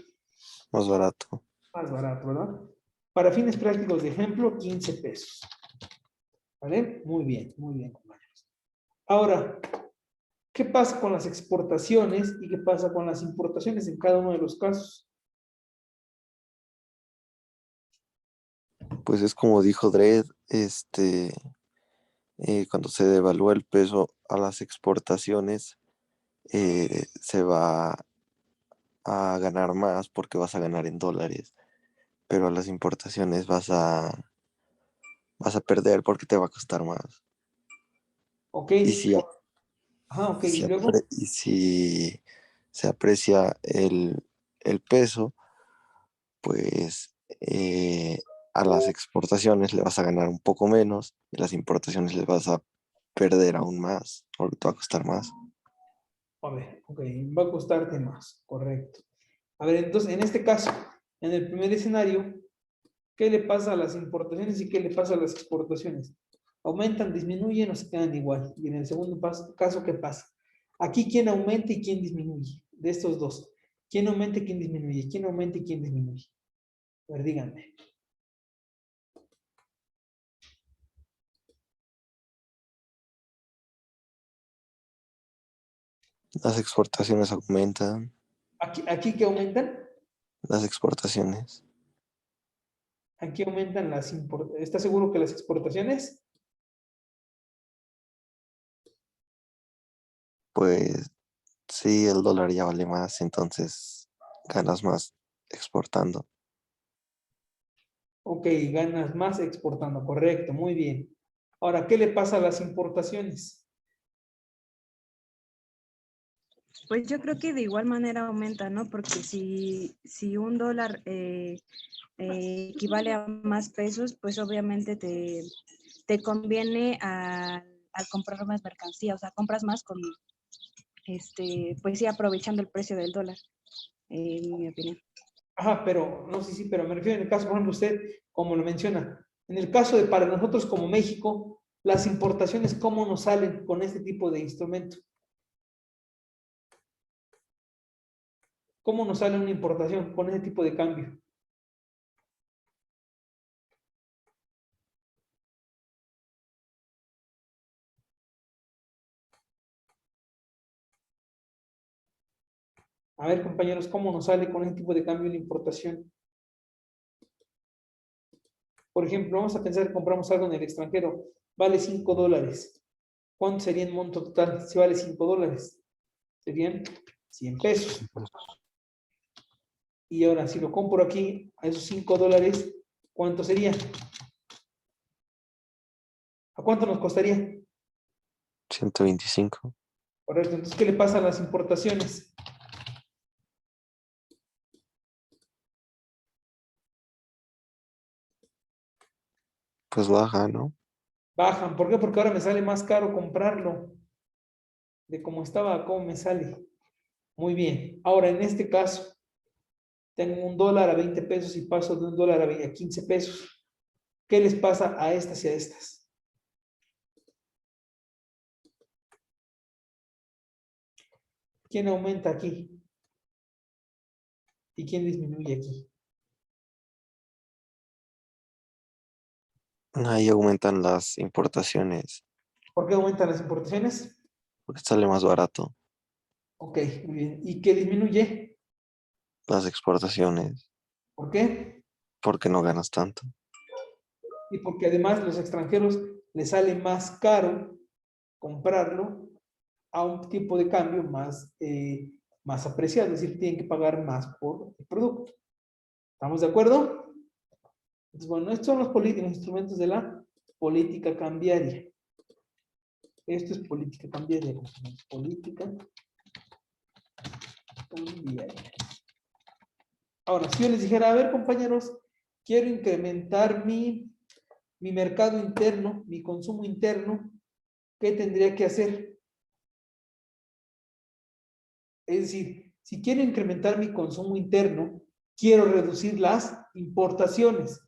Más barato. Más barato, ¿verdad? Para fines prácticos de ejemplo, 15 pesos. ¿Vale? Muy bien, compañeros. Ahora, ¿qué pasa con las exportaciones y qué pasa con las importaciones en cada uno de los casos? Pues es como dijo Dredd, cuando se devalúa el peso a las exportaciones, se va a ganar más porque vas a ganar en dólares, pero a las importaciones vas a perder porque te va a costar más. Ok. Y si, Ajá, ok. y Y si, luego, y si se aprecia el peso, pues a las exportaciones le vas a ganar un poco menos y a las importaciones les vas a perder aún más, porque te va a costar más. a ver, ok, va a costarte más, correcto. A ver, entonces, en este caso, en el primer escenario, ¿qué le pasa a las importaciones y qué le pasa a las exportaciones? ¿Aumentan, disminuyen o se quedan igual? Y en el segundo caso, ¿qué pasa? Aquí, ¿quién aumenta y quién disminuye? De estos dos. ¿Quién aumenta y quién disminuye? ¿Quién aumenta y quién disminuye? A ver, díganme. Las exportaciones aumentan. Aquí que aumentan. Las exportaciones. Aquí aumentan las importaciones. ¿Estás seguro que las exportaciones? Pues sí, el dólar ya vale más, entonces ganas más exportando. Ok, ganas más exportando, correcto, muy bien. Ahora, ¿qué le pasa a las importaciones? Pues yo creo que de igual manera aumenta, ¿no? Porque si un dólar equivale a más pesos, pues obviamente te conviene al comprar más mercancía, o sea, compras más con, pues sí, aprovechando el precio del dólar, en mi opinión. Ajá, pero no sé si, pero me refiero en el caso, por ejemplo, usted, como lo menciona, en el caso de para nosotros como México, las importaciones, ¿cómo nos salen con este tipo de instrumento? ¿Cómo nos sale una importación con ese tipo de cambio? A ver, compañeros, ¿cómo nos sale con ese tipo de cambio la importación? Por ejemplo, vamos a pensar que compramos algo en el extranjero, vale $5. ¿Cuánto sería el monto total si vale $5? Serían 100 pesos. Y ahora, si lo compro aquí, a esos $5, ¿cuánto sería? ¿A cuánto nos costaría? 125. Correcto. Entonces, ¿qué le pasa a las importaciones? Pues baja, ¿no? Bajan. ¿Por qué? Porque ahora me sale más caro comprarlo. De cómo estaba a cómo me sale. Muy bien. Ahora, en este caso, tengo $1 a 20 pesos y paso de $1 a 15 pesos. ¿Qué les pasa a estas y a estas? ¿Quién aumenta aquí? ¿Y quién disminuye aquí? Ahí aumentan las importaciones ¿Por qué aumentan las importaciones? porque sale más barato. Ok, muy bien. ¿Y qué disminuye? Las exportaciones ¿Por qué? porque no ganas tanto. Y porque además los extranjeros les sale más caro comprarlo a un tipo de cambio más apreciado, es decir, tienen que pagar más por el producto. ¿Estamos de acuerdo? Entonces, bueno, estos son los instrumentos de la política cambiaria. Esto es política cambiaria. Política cambiaria. Ahora, si yo les dijera, a ver, compañeros, quiero incrementar mi mercado interno, mi consumo interno, ¿qué tendría que hacer? Es decir, si quiero incrementar mi consumo interno, quiero reducir las importaciones.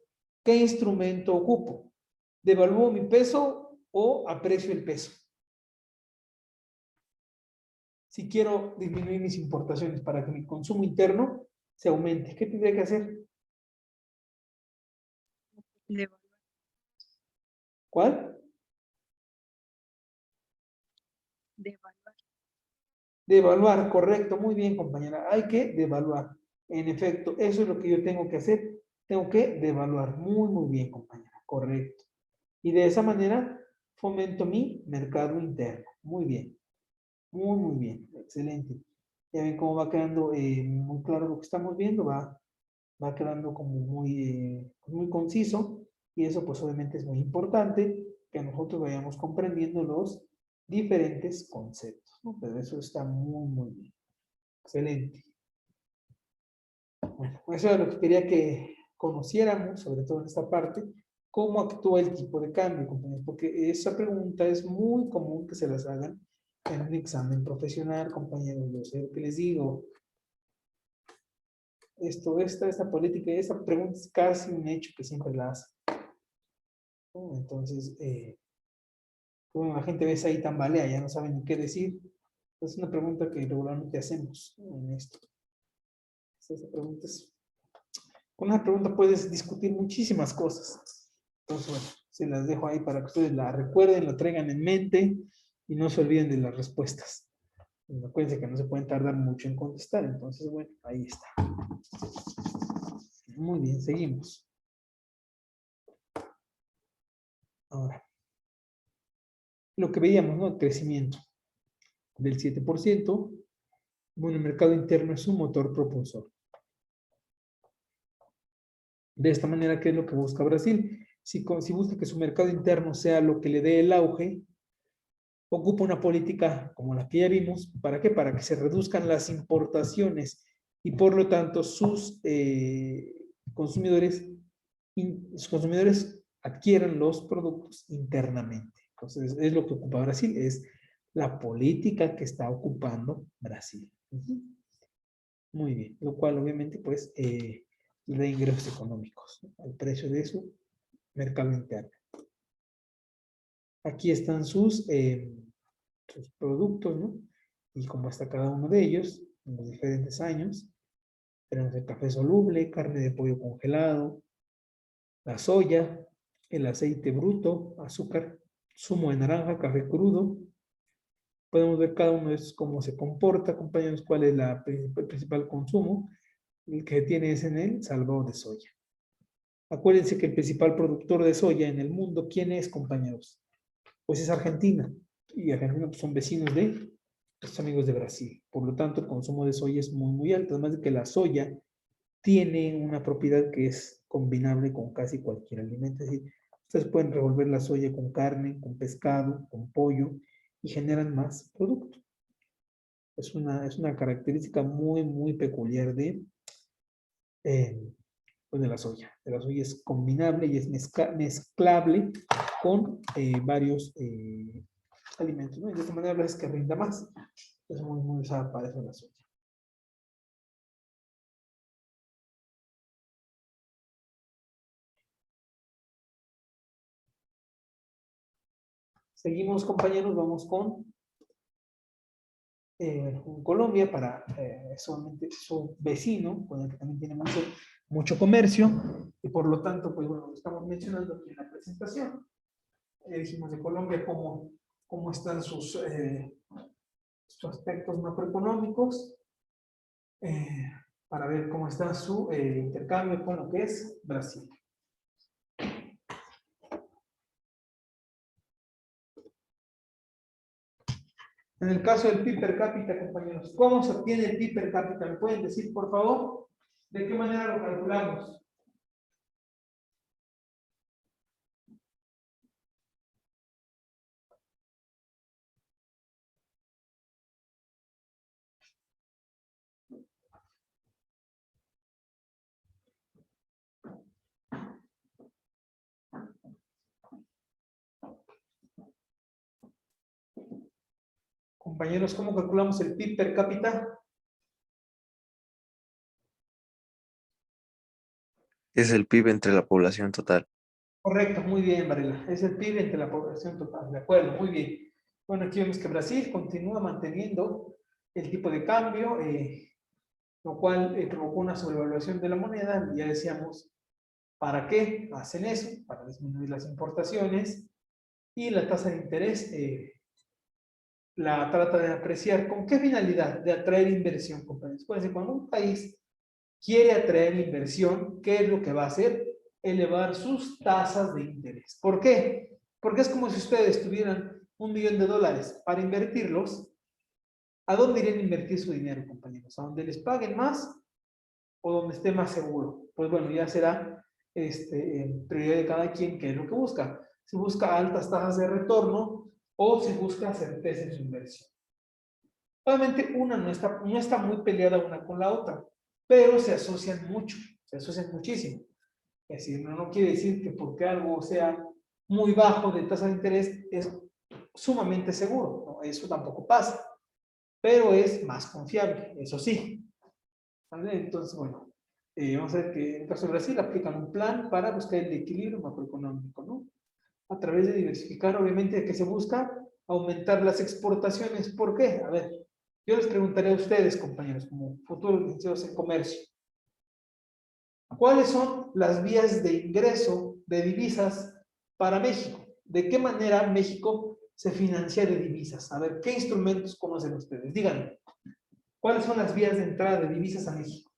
¿Qué instrumento ocupo? ¿Devalúo mi peso o aprecio el peso? Si quiero disminuir mis importaciones para que mi consumo interno se aumente, ¿qué tendría que hacer? ¿Cuál? Devaluar. Devaluar, correcto, muy bien, compañera. Hay que devaluar. En efecto, eso es lo que yo tengo que hacer. Tengo que devaluar. Muy, muy bien, compañera. Correcto. Y de esa manera fomento mi mercado interno. Muy bien. Muy, muy bien. Excelente. Ya ven cómo va quedando muy claro lo que estamos viendo. Va quedando como muy conciso. Y eso pues obviamente es muy importante que nosotros vayamos comprendiendo los diferentes conceptos, ¿no? Pero eso está muy, muy bien. Excelente. Bueno, eso es lo que quería que conociéramos, sobre todo en esta parte, cómo actúa el tipo de cambio, compañeros, porque esa pregunta es muy común que se las hagan en un examen profesional, compañeros. Yo sé lo que les digo. Esta política, esta pregunta es casi un hecho que siempre la hacen, ¿no? Entonces, como la gente ves ahí tambalea, ya no saben ni qué decir. Es una pregunta que regularmente hacemos, ¿no? En esto. Esa pregunta es con una pregunta puedes discutir muchísimas cosas. Entonces, bueno, se las dejo ahí para que ustedes la recuerden, la traigan en mente y no se olviden de las respuestas. Acuérdense que no se pueden tardar mucho en contestar, entonces, bueno, ahí está. Muy bien, seguimos. Ahora, lo que veíamos, ¿no? El crecimiento del 7%. Bueno, el mercado interno es un motor propulsor. De esta manera, ¿qué es lo que busca Brasil? Si busca que su mercado interno sea lo que le dé el auge, ocupa una política como la que ya vimos. ¿Para qué? Para que se reduzcan las importaciones y por lo tanto sus consumidores adquieran los productos internamente. Entonces, es lo que ocupa Brasil, es la política que está ocupando Brasil. Muy bien, lo cual obviamente pues le da ingresos económicos, ¿no? Al precio de su mercado interno. Aquí están sus productos, ¿no? Y cómo está cada uno de ellos en los diferentes años. Tenemos el café soluble, carne de pollo congelado, la soya, el aceite bruto, azúcar, zumo de naranja, café crudo. Podemos ver cada uno de estos cómo se comporta, compañeros, cuál es el principal consumo. El que tiene es en el salvado de soya. Acuérdense que el principal productor de soya en el mundo, ¿quién es, compañeros? Pues es Argentina. Y Argentina pues, son vecinos de los amigos de Brasil. Por lo tanto, el consumo de soya es muy, muy alto. Además de que la soya tiene una propiedad que es combinable con casi cualquier alimento. Es decir, ustedes pueden revolver la soya con carne, con pescado, con pollo y generan más producto. Es una característica muy, muy peculiar pues de la soya. La soya es combinable y es mezclable con varios alimentos, ¿no? Y de esta manera es que rinda más. Es muy, muy usada para eso la soya. Seguimos, compañeros, vamos con Colombia para solamente su vecino, con el que también tiene mucho comercio, y por lo tanto, pues bueno, lo estamos mencionando aquí en la presentación. Dijimos de Colombia cómo están sus aspectos macroeconómicos, para ver cómo está su intercambio con lo que es Brasil. En el caso del PIB per cápita, compañeros, ¿cómo se obtiene el PIB per cápita? ¿Me pueden decir, por favor? ¿De qué manera lo calculamos? Compañeros, ¿cómo calculamos el PIB per cápita? Es el PIB entre la población total. Correcto, muy bien, Varela. Es el PIB entre la población total. De acuerdo, muy bien. Bueno, aquí vemos que Brasil continúa manteniendo el tipo de cambio, lo cual provocó una sobrevaluación de la moneda. Ya decíamos, ¿para qué hacen eso? Para disminuir las importaciones. Y la tasa de interés la trata de apreciar. ¿Con qué finalidad? De atraer inversión, compañeros. Acuérdense, cuando un país quiere atraer inversión, ¿qué es lo que va a hacer? Elevar sus tasas de interés. ¿Por qué? Porque es como si ustedes tuvieran $1.000.000 para invertirlos. ¿A dónde irían a invertir su dinero, compañeros? ¿A donde les paguen más o donde esté más seguro? Pues bueno, ya será prioridad de cada quien qué es lo que busca. Si busca altas tasas de retorno o si busca certeza en su inversión. Obviamente una no está muy peleada una con la otra, pero se asocian mucho, se asocian muchísimo. Es decir, no quiere decir que porque algo sea muy bajo de tasa de interés es sumamente seguro, ¿no? Eso tampoco pasa, pero es más confiable, eso sí. ¿Vale? Entonces, bueno, vamos a ver que en el caso de Brasil aplican un plan para buscar el equilibrio macroeconómico, ¿no? A través de diversificar, obviamente, que se busca aumentar las exportaciones. ¿Por qué? A ver, yo les preguntaré a ustedes, compañeros, como futuros licenciados en comercio, ¿cuáles son las vías de ingreso de divisas para México? ¿De qué manera México se financia de divisas? A ver, ¿qué instrumentos conocen ustedes? Díganme, ¿cuáles son las vías de entrada de divisas a México?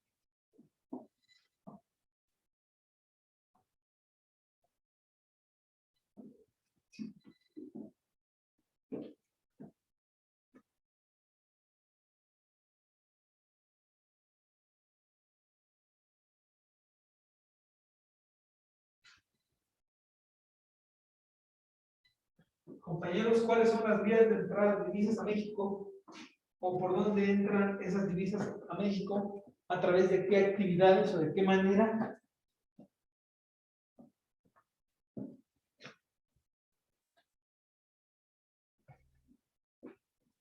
Compañeros, ¿cuáles son las vías de entrada de divisas a México? ¿O por dónde entran esas divisas a México? ¿A través de qué actividades o de qué manera?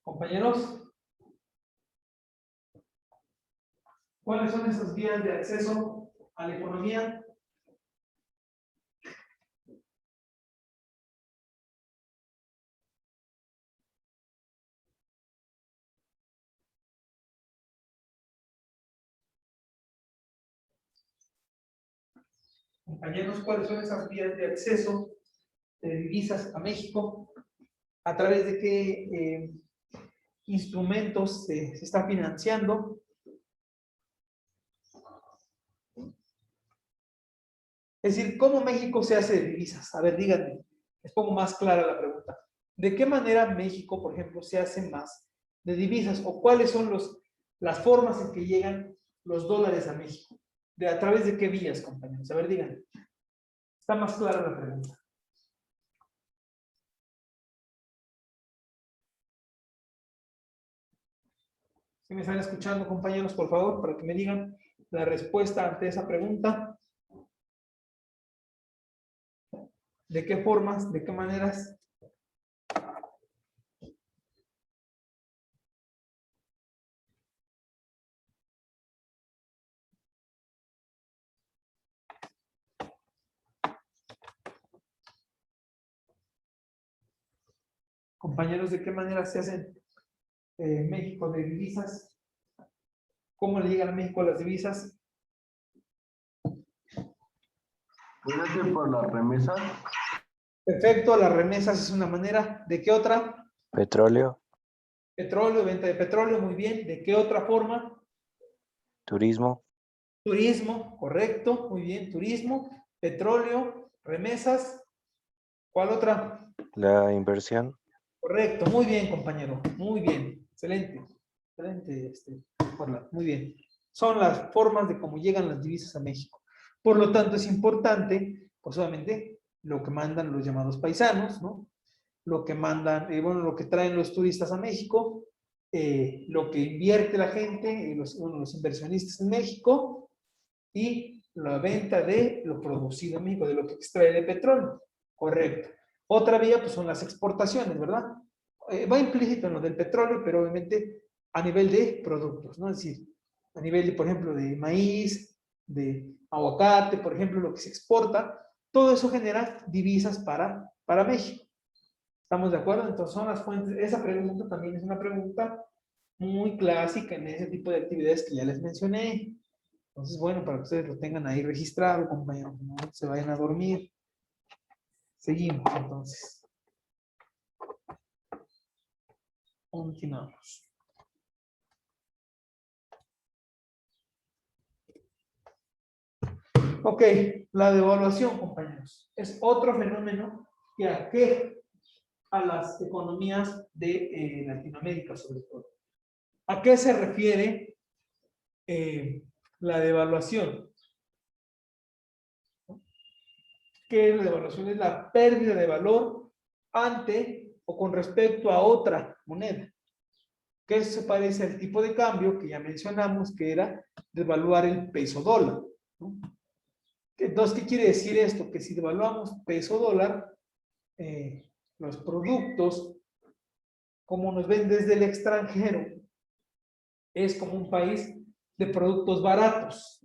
Compañeros, ¿cuáles son esas vías de acceso a la economía? Compañeros, ¿cuáles son esas vías de acceso de divisas a México? ¿A través de qué instrumentos se está financiando? Es decir, ¿cómo México se hace de divisas? A ver, díganme, les pongo más clara la pregunta. ¿De qué manera México, por ejemplo, se hace más de divisas? ¿O cuáles son las formas en que llegan los dólares a México? ¿A través de qué vías, compañeros? A ver, díganme. Está más clara la pregunta. ¿Sí me están escuchando, compañeros, por favor, para que me digan la respuesta ante esa pregunta? ¿De qué formas? ¿De qué maneras? Compañeros, ¿de qué manera se hacen México de divisas? ¿Cómo le llegan a México las divisas? ¿Puede ser por las remesas? Perfecto, las remesas es una manera. ¿De qué otra? Petróleo, Petróleo, venta de petróleo, muy bien. ¿De qué otra forma? turismo, Turismo, correcto, muy bien. Turismo, petróleo, remesas. ¿Cuál otra? la inversión, Correcto, muy bien, compañero. Muy bien, excelente. Excelente, Orla, muy bien. Son las formas de cómo llegan las divisas a México. Por lo tanto, es importante, pues obviamente, lo que mandan los llamados paisanos, ¿no? Lo que mandan, bueno, lo que traen los turistas a México, lo que invierte la gente, los inversionistas en México, y la venta de lo producido en México, de lo que extrae de petróleo. Correcto. Otra vía, pues son las exportaciones, ¿verdad? Va implícito en lo del petróleo, pero obviamente a nivel de productos, ¿no? Es decir, a nivel de, por ejemplo, de maíz, de aguacate, por ejemplo, lo que se exporta, todo eso genera divisas para México. ¿Estamos de acuerdo? Entonces son las fuentes. Esa pregunta también es una pregunta muy clásica en ese tipo de actividades que ya les mencioné. Entonces, bueno, para que ustedes lo tengan ahí registrado, compañeros, no se vayan a dormir. Seguimos, entonces. Continuamos. Ok, la devaluación, compañeros, es otro fenómeno que aqueja a las economías de Latinoamérica, sobre todo. ¿A qué se refiere la devaluación? ¿Qué es la devaluación? Es la pérdida de valor ante o con respecto a otra moneda. Que se parece al tipo de cambio que ya mencionamos, que era devaluar el peso dólar, ¿no? Entonces, ¿qué quiere decir esto? Que si devaluamos peso dólar, los productos, como nos ven desde el extranjero, es como un país de productos baratos.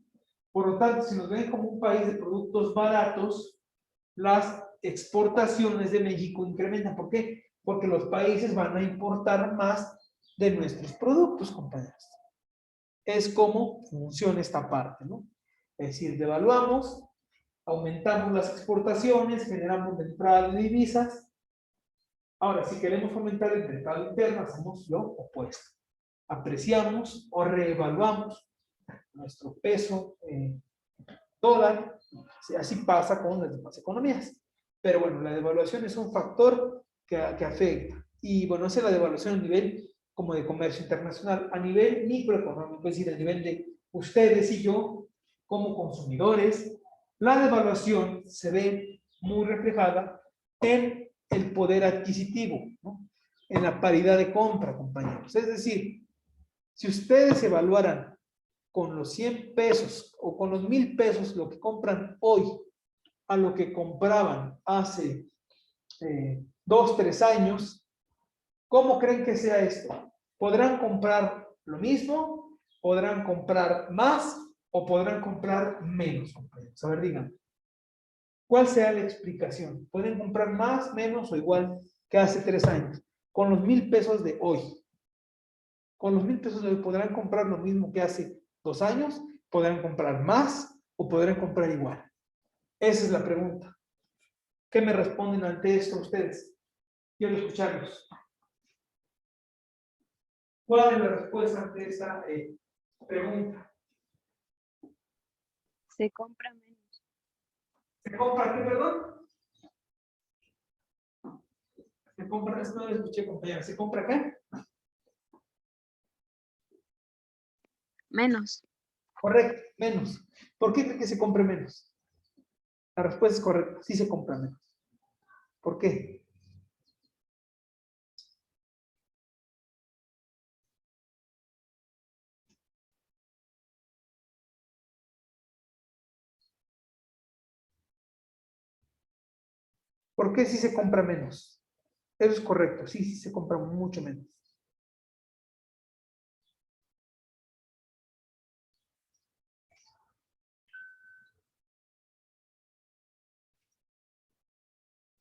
Por lo tanto, si nos ven como un país de productos baratos, las exportaciones de México incrementan. ¿Por qué? Porque los países van a importar más de nuestros productos, compañeros. Es como funciona esta parte, ¿no? Es decir, devaluamos, aumentamos las exportaciones, generamos la entrada de divisas, Ahora, si queremos fomentar el mercado interno, hacemos lo opuesto. Apreciamos o reevaluamos nuestro peso dólar. Así pasa con las demás economías. Pero bueno, la devaluación es un factor que afecta. Y bueno, esa es la devaluación a nivel como de comercio internacional, a nivel microeconómico, es decir, a nivel de ustedes y yo como consumidores. La devaluación se ve muy reflejada en el poder adquisitivo, ¿no? En la paridad de compra, compañeros. Es decir, si ustedes evaluaran con los 100 pesos o con los 1000 pesos lo que compran hoy a lo que compraban hace 2, 3 años, ¿cómo creen que sea esto? ¿Podrán comprar lo mismo? ¿Podrán comprar más? ¿O podrán comprar menos, compañeros? A ver, digan. ¿Cuál sea la explicación? ¿Pueden comprar más, menos o igual que hace 3 años? Con los 1000 pesos de hoy. Con los 1000 pesos de hoy, ¿podrán comprar lo mismo que hace 2 años? ¿Podrán comprar más o podrán comprar igual? Esa es la pregunta. ¿Qué me responden ante esto ustedes? Quiero escucharlos. ¿Cuál es la respuesta ante esta pregunta? Se compra menos. ¿Se compra qué, perdón? Se compra, esto no lo escuché, compañera. ¿Se compra qué? Menos. Correcto, menos. ¿Por qué cree que se compre menos? La respuesta es correcta, sí se compra menos. ¿Por qué? ¿Por qué sí se compra menos? Eso es correcto, sí, sí se compra mucho menos.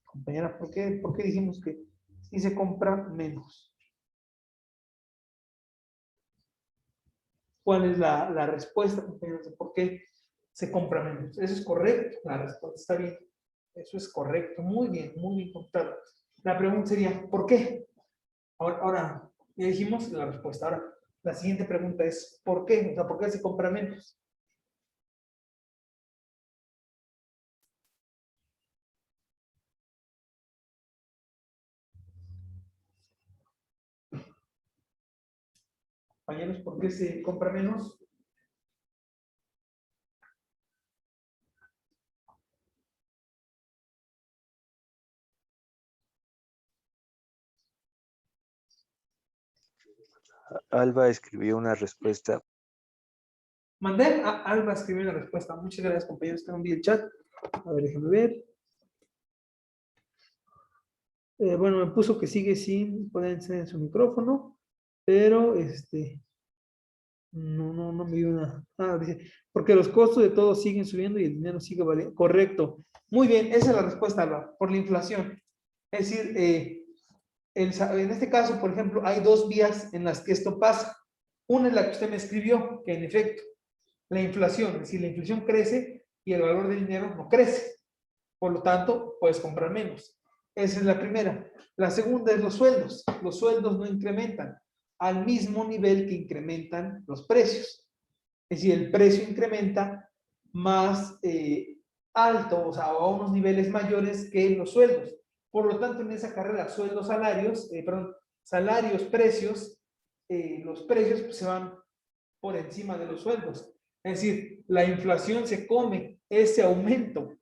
Compañera, ¿por qué dijimos que sí se compra menos? ¿Cuál es la respuesta, compañeros, de por qué se compra menos? Eso es correcto, la respuesta está bien. Eso es correcto, muy bien contado. La pregunta sería, ¿por qué? Ahora, ya dijimos la respuesta. Ahora, la siguiente pregunta es, ¿por qué? O sea, ¿por qué se compra menos? Compañeros, ¿por qué se compra menos? Alba escribió una respuesta. Mandé a Alba a escribir la respuesta. Muchas gracias, compañeros, que no vi el chat. A ver, déjenme ver. Bueno, me puso que sigue sin poder encender su micrófono, pero no me dio una. Ah, dice, porque los costos de todo siguen subiendo y el dinero sigue valiendo. Correcto. Muy bien, esa es la respuesta, Alba, por la inflación. Es decir, en este caso, por ejemplo, hay dos vías en las que esto pasa. Una es la que usted me escribió, que en efecto, la inflación, es decir, la inflación crece y el valor del dinero no crece. Por lo tanto, puedes comprar menos. Esa es la primera. La segunda es los sueldos. Los sueldos no incrementan al mismo nivel que incrementan los precios. Es decir, el precio incrementa más alto, o sea, a unos niveles mayores que los sueldos. Por lo tanto, en esa carrera, sueldos, salarios, salarios, precios, los precios pues, se van por encima de los sueldos. Es decir, la inflación se come ese aumento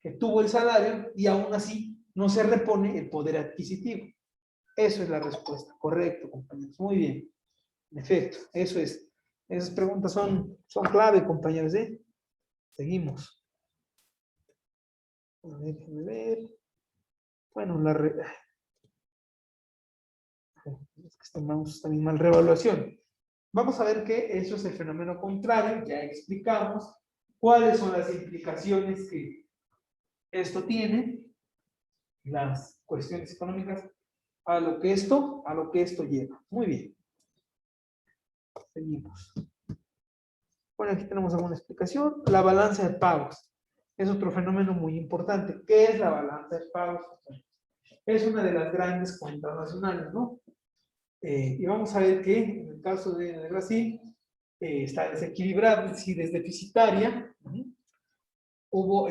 que tuvo el salario y aún así no se repone el poder adquisitivo. Eso es la respuesta. Correcto, compañeros. Muy bien. En efecto, eso es. Esas preguntas son clave, compañeros. Seguimos. A ver, déjame ver. Bueno, es que este mouse está bien mal. Revaluación. Vamos a ver que eso es el fenómeno contrario. Ya explicamos cuáles son las implicaciones que esto tiene, las cuestiones económicas, a lo que esto lleva. Muy bien. Seguimos. Bueno, aquí tenemos alguna explicación. La balanza de pagos es otro fenómeno muy importante. ¿Qué es la balanza de pagos? Es una de las grandes cuentas nacionales, ¿no? Y vamos a ver que en el caso de Brasil está desequilibrada, es decir, es deficitaria. Hubo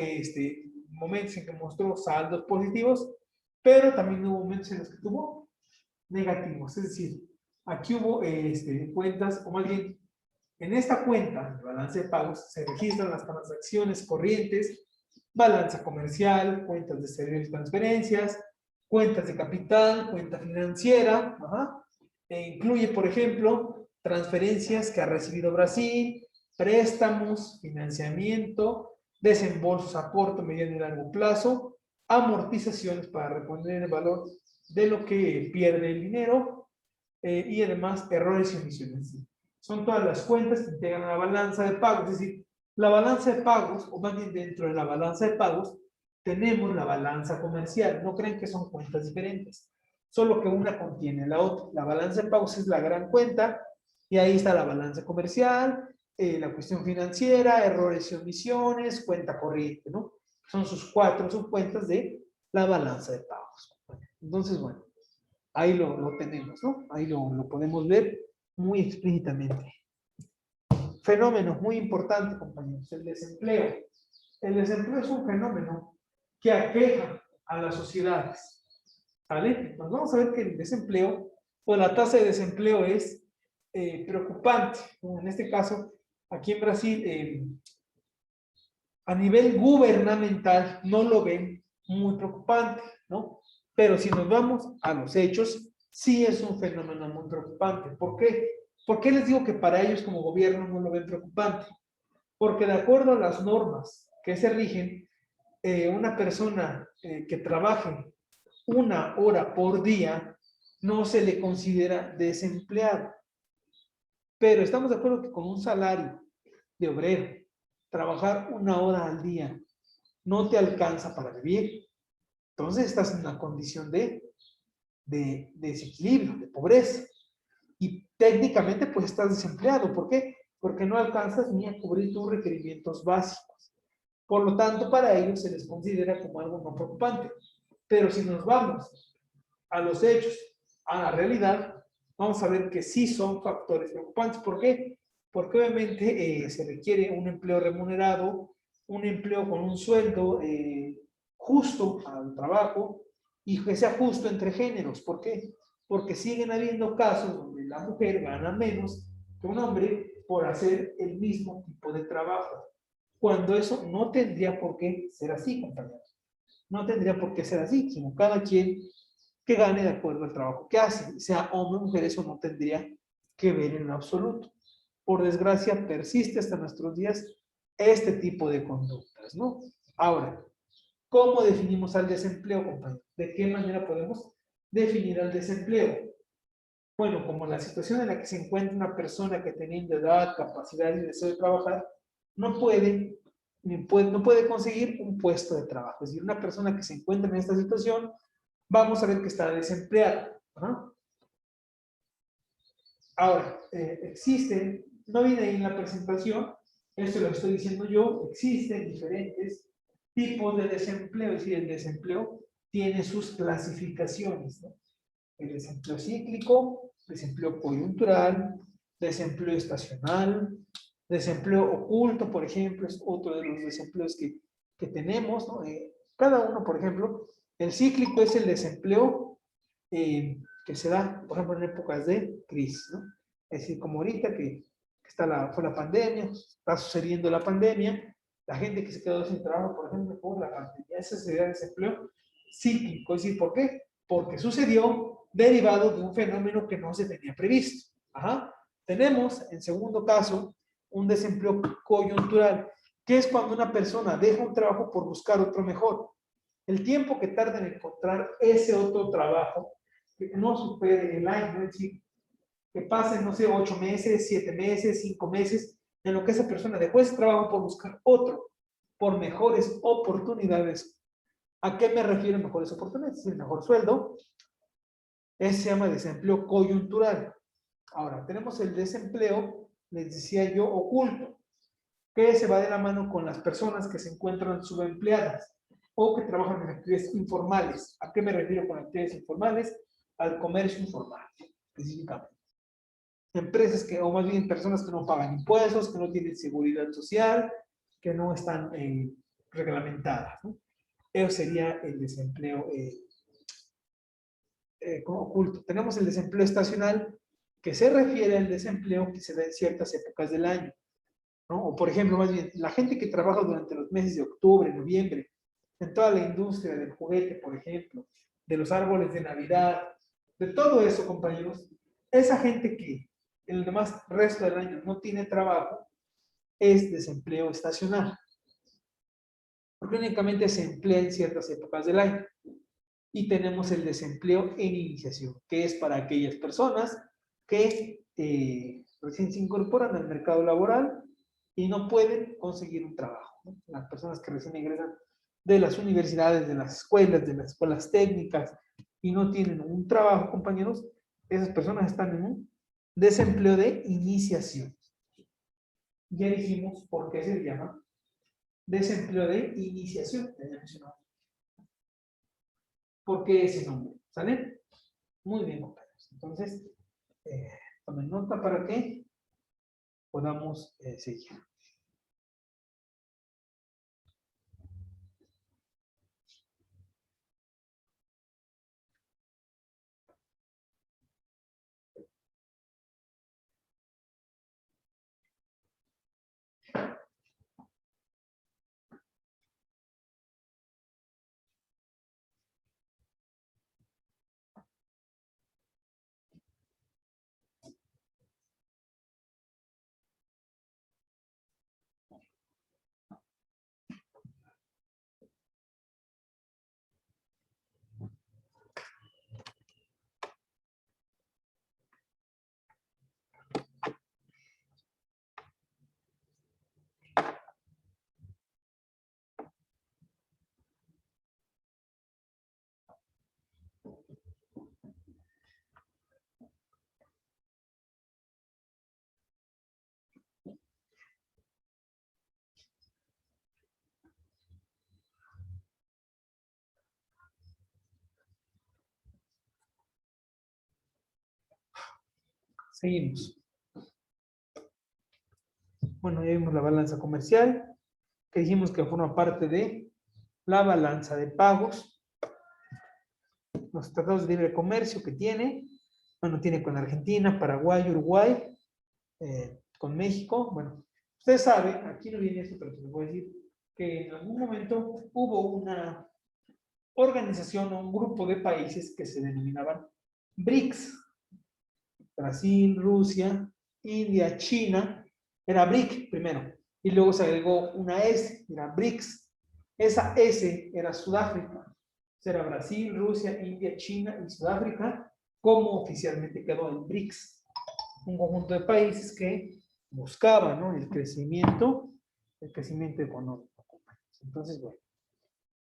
momentos en que mostró saldos positivos, pero también hubo momentos en los que tuvo negativos. Es decir, aquí hubo cuentas, o más bien, en esta cuenta de balance de pagos se registran las transacciones corrientes, balanza comercial, cuentas de servicios y transferencias, cuentas de capital, cuenta financiera, incluye, por ejemplo, transferencias que ha recibido Brasil, préstamos, financiamiento, desembolsos a corto, mediano y largo plazo, amortizaciones para reponer el valor de lo que pierde el dinero y además errores y omisiones. Son todas las cuentas que integran la balanza de pagos, es decir, la balanza de pagos, o más bien dentro de la balanza de pagos, tenemos la balanza comercial. No creen que son cuentas diferentes, solo que una contiene la otra. La balanza de pagos es la gran cuenta, y ahí está la balanza comercial, la cuestión financiera, errores y omisiones, cuenta corriente, ¿no? Son sus 4 subcuentas de la balanza de pagos. Entonces, bueno, ahí lo tenemos, ¿no? Ahí lo podemos ver muy explícitamente. Fenómeno muy importante, compañeros, el desempleo. El desempleo es un fenómeno que aqueja a las sociedades, ¿vale? Entonces vamos a ver que el desempleo, o la tasa de desempleo es preocupante. En este caso, aquí en Brasil, a nivel gubernamental no lo ven muy preocupante, ¿no? Pero si nos vamos a los hechos, sí es un fenómeno muy preocupante. ¿Por qué? ¿Por qué les digo que para ellos como gobierno no lo ven preocupante? Porque de acuerdo a las normas que se rigen, una persona que trabaje 1 hora por día no se le considera desempleado. Pero estamos de acuerdo que con un salario de obrero, trabajar 1 hora al día no te alcanza para vivir. Entonces estás en una condición de desequilibrio, de pobreza. Y técnicamente pues estás desempleado. ¿Por qué? Porque no alcanzas ni a cubrir tus requerimientos básicos. Por lo tanto, para ellos se les considera como algo no preocupante. Pero si nos vamos a los hechos, a la realidad, vamos a ver que sí son factores preocupantes. ¿Por qué? Porque obviamente se requiere un empleo remunerado, un empleo con un sueldo justo al trabajo y que sea justo entre géneros. ¿Por qué? Porque siguen habiendo casos donde la mujer gana menos que un hombre por hacer el mismo tipo de trabajo, cuando eso no tendría por qué ser así, compañeros. No tendría por qué ser así, sino cada quien que gane de acuerdo al trabajo que hace, sea hombre o mujer, eso no tendría que ver en absoluto. Por desgracia, persiste hasta nuestros días este tipo de conductas, ¿no? Ahora, ¿cómo definimos al desempleo, compañeros? ¿De qué manera podemos definir al desempleo? Bueno, como la situación en la que se encuentra una persona que teniendo edad, capacidad y deseo de trabajar, no puede conseguir un puesto de trabajo. Es decir, una persona que se encuentra en esta situación, vamos a ver que está desempleada. Ahora, existen, no viene ahí en la presentación, esto lo estoy diciendo yo, existen diferentes tipos de desempleo, es decir, el desempleo tiene sus clasificaciones, ¿no? El desempleo cíclico, desempleo coyuntural, desempleo estacional, desempleo oculto, por ejemplo, es otro de los desempleos que tenemos, ¿no? Cada uno, por ejemplo, el cíclico es el desempleo que se da, por ejemplo, en épocas de crisis, ¿no? Es decir, como ahorita que fue la pandemia, está sucediendo la pandemia, la gente que se quedó sin trabajo, por ejemplo, por la pandemia, ese sería el desempleo cíclico. Es decir, ¿por qué? Porque sucedió derivado de un fenómeno que no se tenía previsto. Tenemos, en segundo caso, un desempleo coyuntural, que es cuando una persona deja un trabajo por buscar otro mejor. El tiempo que tarda en encontrar ese otro trabajo, que no supere el año, es decir, que pasen, no sé, 8 meses, 7 meses, 5 meses, en lo que esa persona dejó ese trabajo por buscar otro, por mejores oportunidades. ¿A qué me refiero mejores oportunidades? El mejor sueldo. Ese se llama desempleo coyuntural. Ahora, tenemos el desempleo, les decía yo, oculto, que se va de la mano con las personas que se encuentran subempleadas. o que trabajan en actividades informales. ¿A qué me refiero con actividades informales? Al comercio informal, específicamente. Empresas que, o más bien personas que no pagan impuestos, que no tienen seguridad social, que no están reglamentadas, ¿no? Eso sería el desempleo oculto. Tenemos el desempleo estacional, que se refiere al desempleo que se da en ciertas épocas del año, ¿no? O por ejemplo, más bien, la gente que trabaja durante los meses de octubre, noviembre, en toda la industria del juguete, por ejemplo, de los árboles de Navidad, de todo eso, compañeros, esa gente que en el demás resto del año no tiene trabajo, es desempleo estacional. Porque únicamente se emplea en ciertas épocas del año. Y tenemos el desempleo en iniciación, que es para aquellas personas que recién se incorporan al mercado laboral y no pueden conseguir un trabajo, ¿no? Las personas que recién ingresan de las universidades, de las escuelas técnicas y no tienen un trabajo, compañeros, esas personas están en un desempleo de iniciación. Ya dijimos por qué se llama desempleo de iniciación. ¿Por qué ese nombre? ¿Sale? Muy bien, compañeros. Entonces, tomen nota para que podamos seguir. Seguimos. Bueno, ya vimos la balanza comercial, que dijimos que forma parte de la balanza de pagos, los tratados de libre comercio que tiene, bueno, tiene con Argentina, Paraguay, Uruguay, con México. Bueno, ustedes saben, aquí no viene esto, pero les voy a decir que en algún momento hubo una organización o un grupo de países que se denominaban BRICS. Brasil, Rusia, India, China, era BRIC primero, y luego se agregó una S, era BRICS. Esa S era Sudáfrica. Era Brasil, Rusia, India, China y Sudáfrica, como oficialmente quedó en BRICS. Un conjunto de países que buscaban, ¿no?, el crecimiento económico. Entonces, bueno,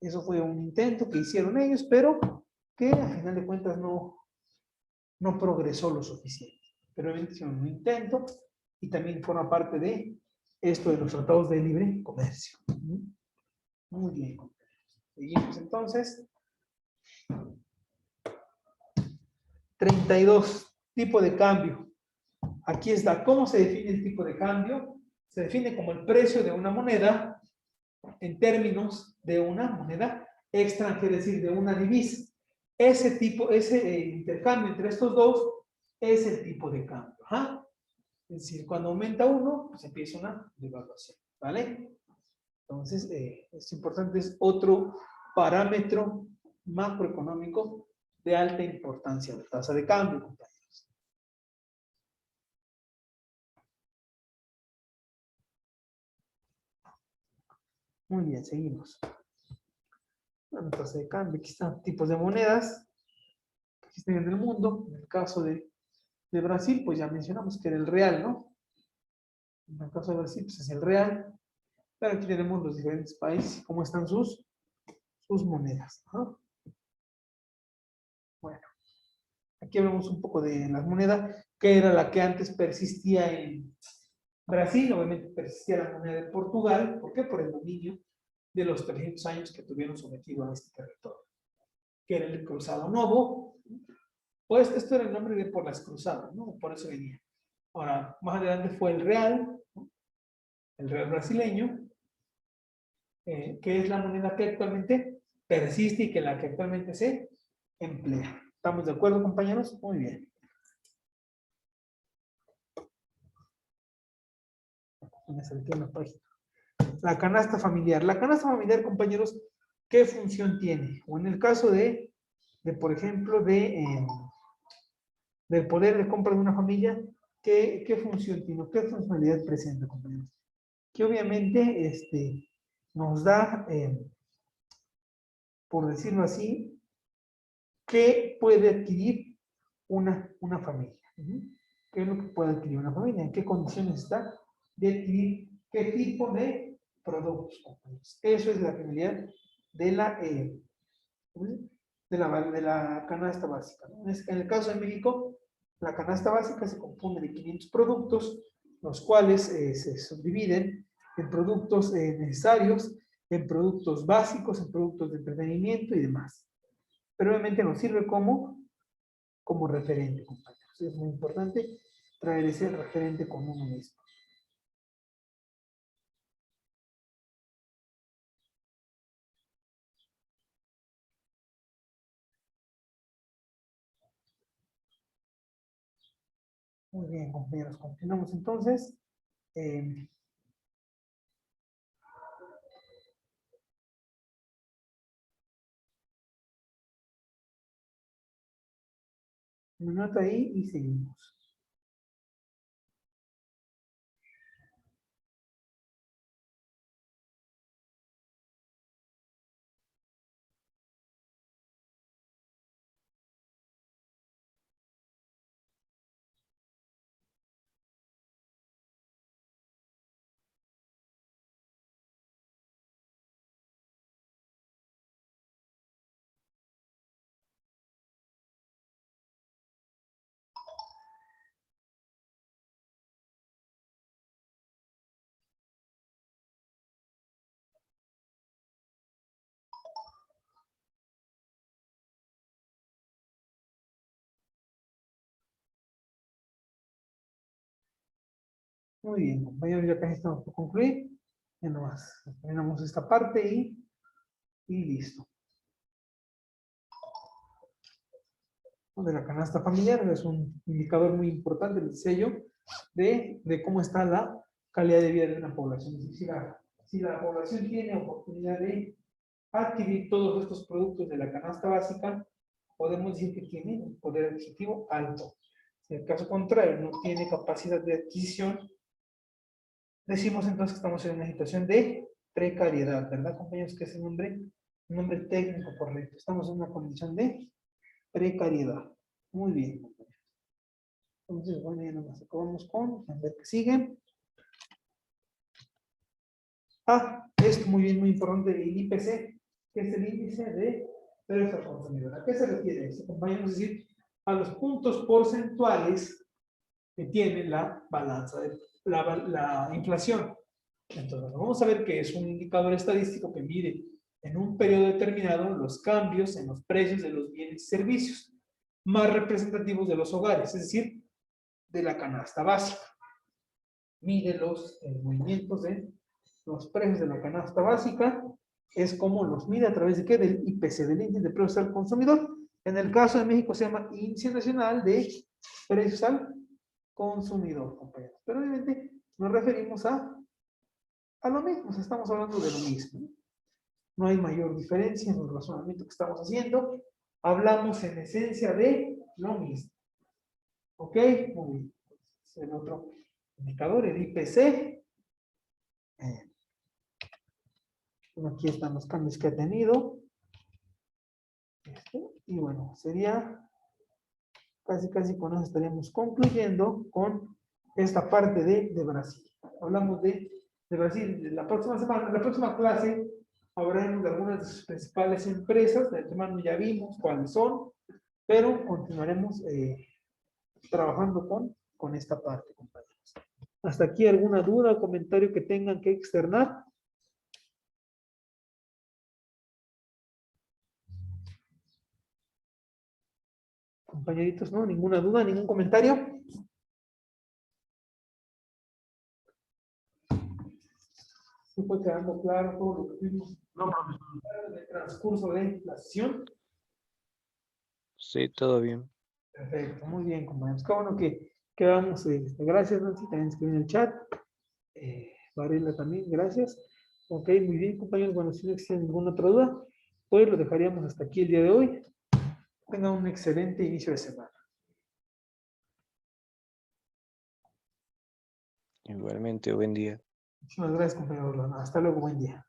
eso fue un intento que hicieron ellos, pero que al final de cuentas no progresó lo suficiente. Pero obviamente hicieron un intento y también forma parte de esto de los tratados de libre comercio. Muy bien. Seguimos entonces. 32. Tipo de cambio. Aquí está. ¿Cómo se define el tipo de cambio? Se define como el precio de una moneda en términos de una moneda extranjera, es decir, de una divisa. Ese intercambio entre estos dos es el tipo de cambio. ¿Ah? Es decir, cuando aumenta uno, pues empieza una devaluación. ¿Vale? Entonces, es importante, es otro parámetro macroeconómico de alta importancia, la tasa de cambio, compañeros. Muy bien, seguimos. La tasa de cambio, aquí están tipos de monedas que existen en el mundo. En el caso de Brasil, pues ya mencionamos que era el real, ¿no? En el caso de Brasil, pues es el real. Pero aquí tenemos los diferentes países, cómo están sus monedas, ¿no? Bueno, aquí vemos un poco de las monedas, que era la que antes persistía en Brasil. Obviamente persistía la moneda de Portugal. ¿Por qué? Por el dominio de los 300 años que tuvieron sometido a este territorio, que era el Cruzado Novo. Pues esto era el nombre de por las cruzadas, ¿no? Por eso venía. Ahora, más adelante fue el Real, ¿no? El Real brasileño, que es la moneda que actualmente persiste y que la que actualmente se emplea. ¿Estamos de acuerdo, compañeros? Muy bien. Me salté una página. La canasta familiar. La canasta familiar, compañeros, ¿qué función tiene? O en el caso por ejemplo, del poder de compra de una familia, ¿qué función tiene? ¿Qué funcionalidad presenta, compañeros? Que obviamente nos da, por decirlo así, ¿qué puede adquirir una familia? ¿Qué es lo que puede adquirir una familia? ¿En qué condiciones está de adquirir qué tipo de productos, compañeros? Eso es la finalidad de la canasta básica, ¿no? En el caso de México, la canasta básica se compone de 500 productos, los cuales se subdividen en productos necesarios, en productos básicos, en productos de entretenimiento y demás. Pero obviamente nos sirve como referente, compañeros. Es muy importante traer ese referente con uno mismo. Muy bien, compañeros. Continuamos entonces. Una nota ahí y seguimos. Muy bien, compañeros, ya casi estamos por concluir. Ya nomás terminamos esta parte y listo. De la canasta familiar es un indicador muy importante, el sello de cómo está la calidad de vida de una población. Es decir, si la población tiene oportunidad de adquirir todos estos productos de la canasta básica, podemos decir que tiene un poder adquisitivo alto. Si en el caso contrario no tiene capacidad de adquisición, decimos entonces que estamos en una situación de precariedad, ¿verdad, compañeros? Que es un nombre técnico correcto. Estamos en una condición de precariedad. Muy bien. Entonces, bueno, ya nomás acabamos a ver qué sigue. Esto muy bien, muy importante, el IPC, que es el índice de precios al consumidor. ¿A qué se refiere eso, compañeros? Es decir, a los puntos porcentuales que tiene la balanza de la inflación. Entonces, vamos a ver que es un indicador estadístico que mide en un periodo determinado los cambios en los precios de los bienes y servicios más representativos de los hogares, es decir, de la canasta básica. Mide los movimientos de los precios de la canasta básica, es como los mide a través de qué? Del IPC, del índice de precios al consumidor. En el caso de México se llama Índice Nacional de Precios al Consumidor, compañeros. Pero obviamente nos referimos a lo mismo, o sea, estamos hablando de lo mismo. No hay mayor diferencia en el razonamiento que estamos haciendo. Hablamos en esencia de lo mismo. ¿Ok? Muy bien. El otro indicador, el IPC. Aquí están los cambios que ha tenido. Y bueno, sería casi con eso estaríamos concluyendo con esta parte de Brasil. Hablamos de Brasil. La próxima semana, la próxima clase, hablaremos de algunas de sus principales empresas. De antemano ya vimos cuáles son, pero continuaremos trabajando con esta parte, compañeros. ¿Hasta aquí alguna duda o comentario que tengan que externar? Compañeritos, ¿no? ¿Ninguna duda, ningún comentario? ¿Sí fue quedando claro todo lo que vimos No, profesor. en el transcurso de la sesión? Sí, todo bien. Perfecto, muy bien, compañeros. Qué bueno que vamos. Gracias, Nancy, también escribí en el chat. Varela también, gracias. Ok, muy bien, compañeros. Bueno, si no existe ninguna otra duda, pues lo dejaríamos hasta aquí el día de hoy. Tengan un excelente inicio de semana. Igualmente, buen día. Muchísimas gracias, compañero Orlando. Hasta luego, buen día.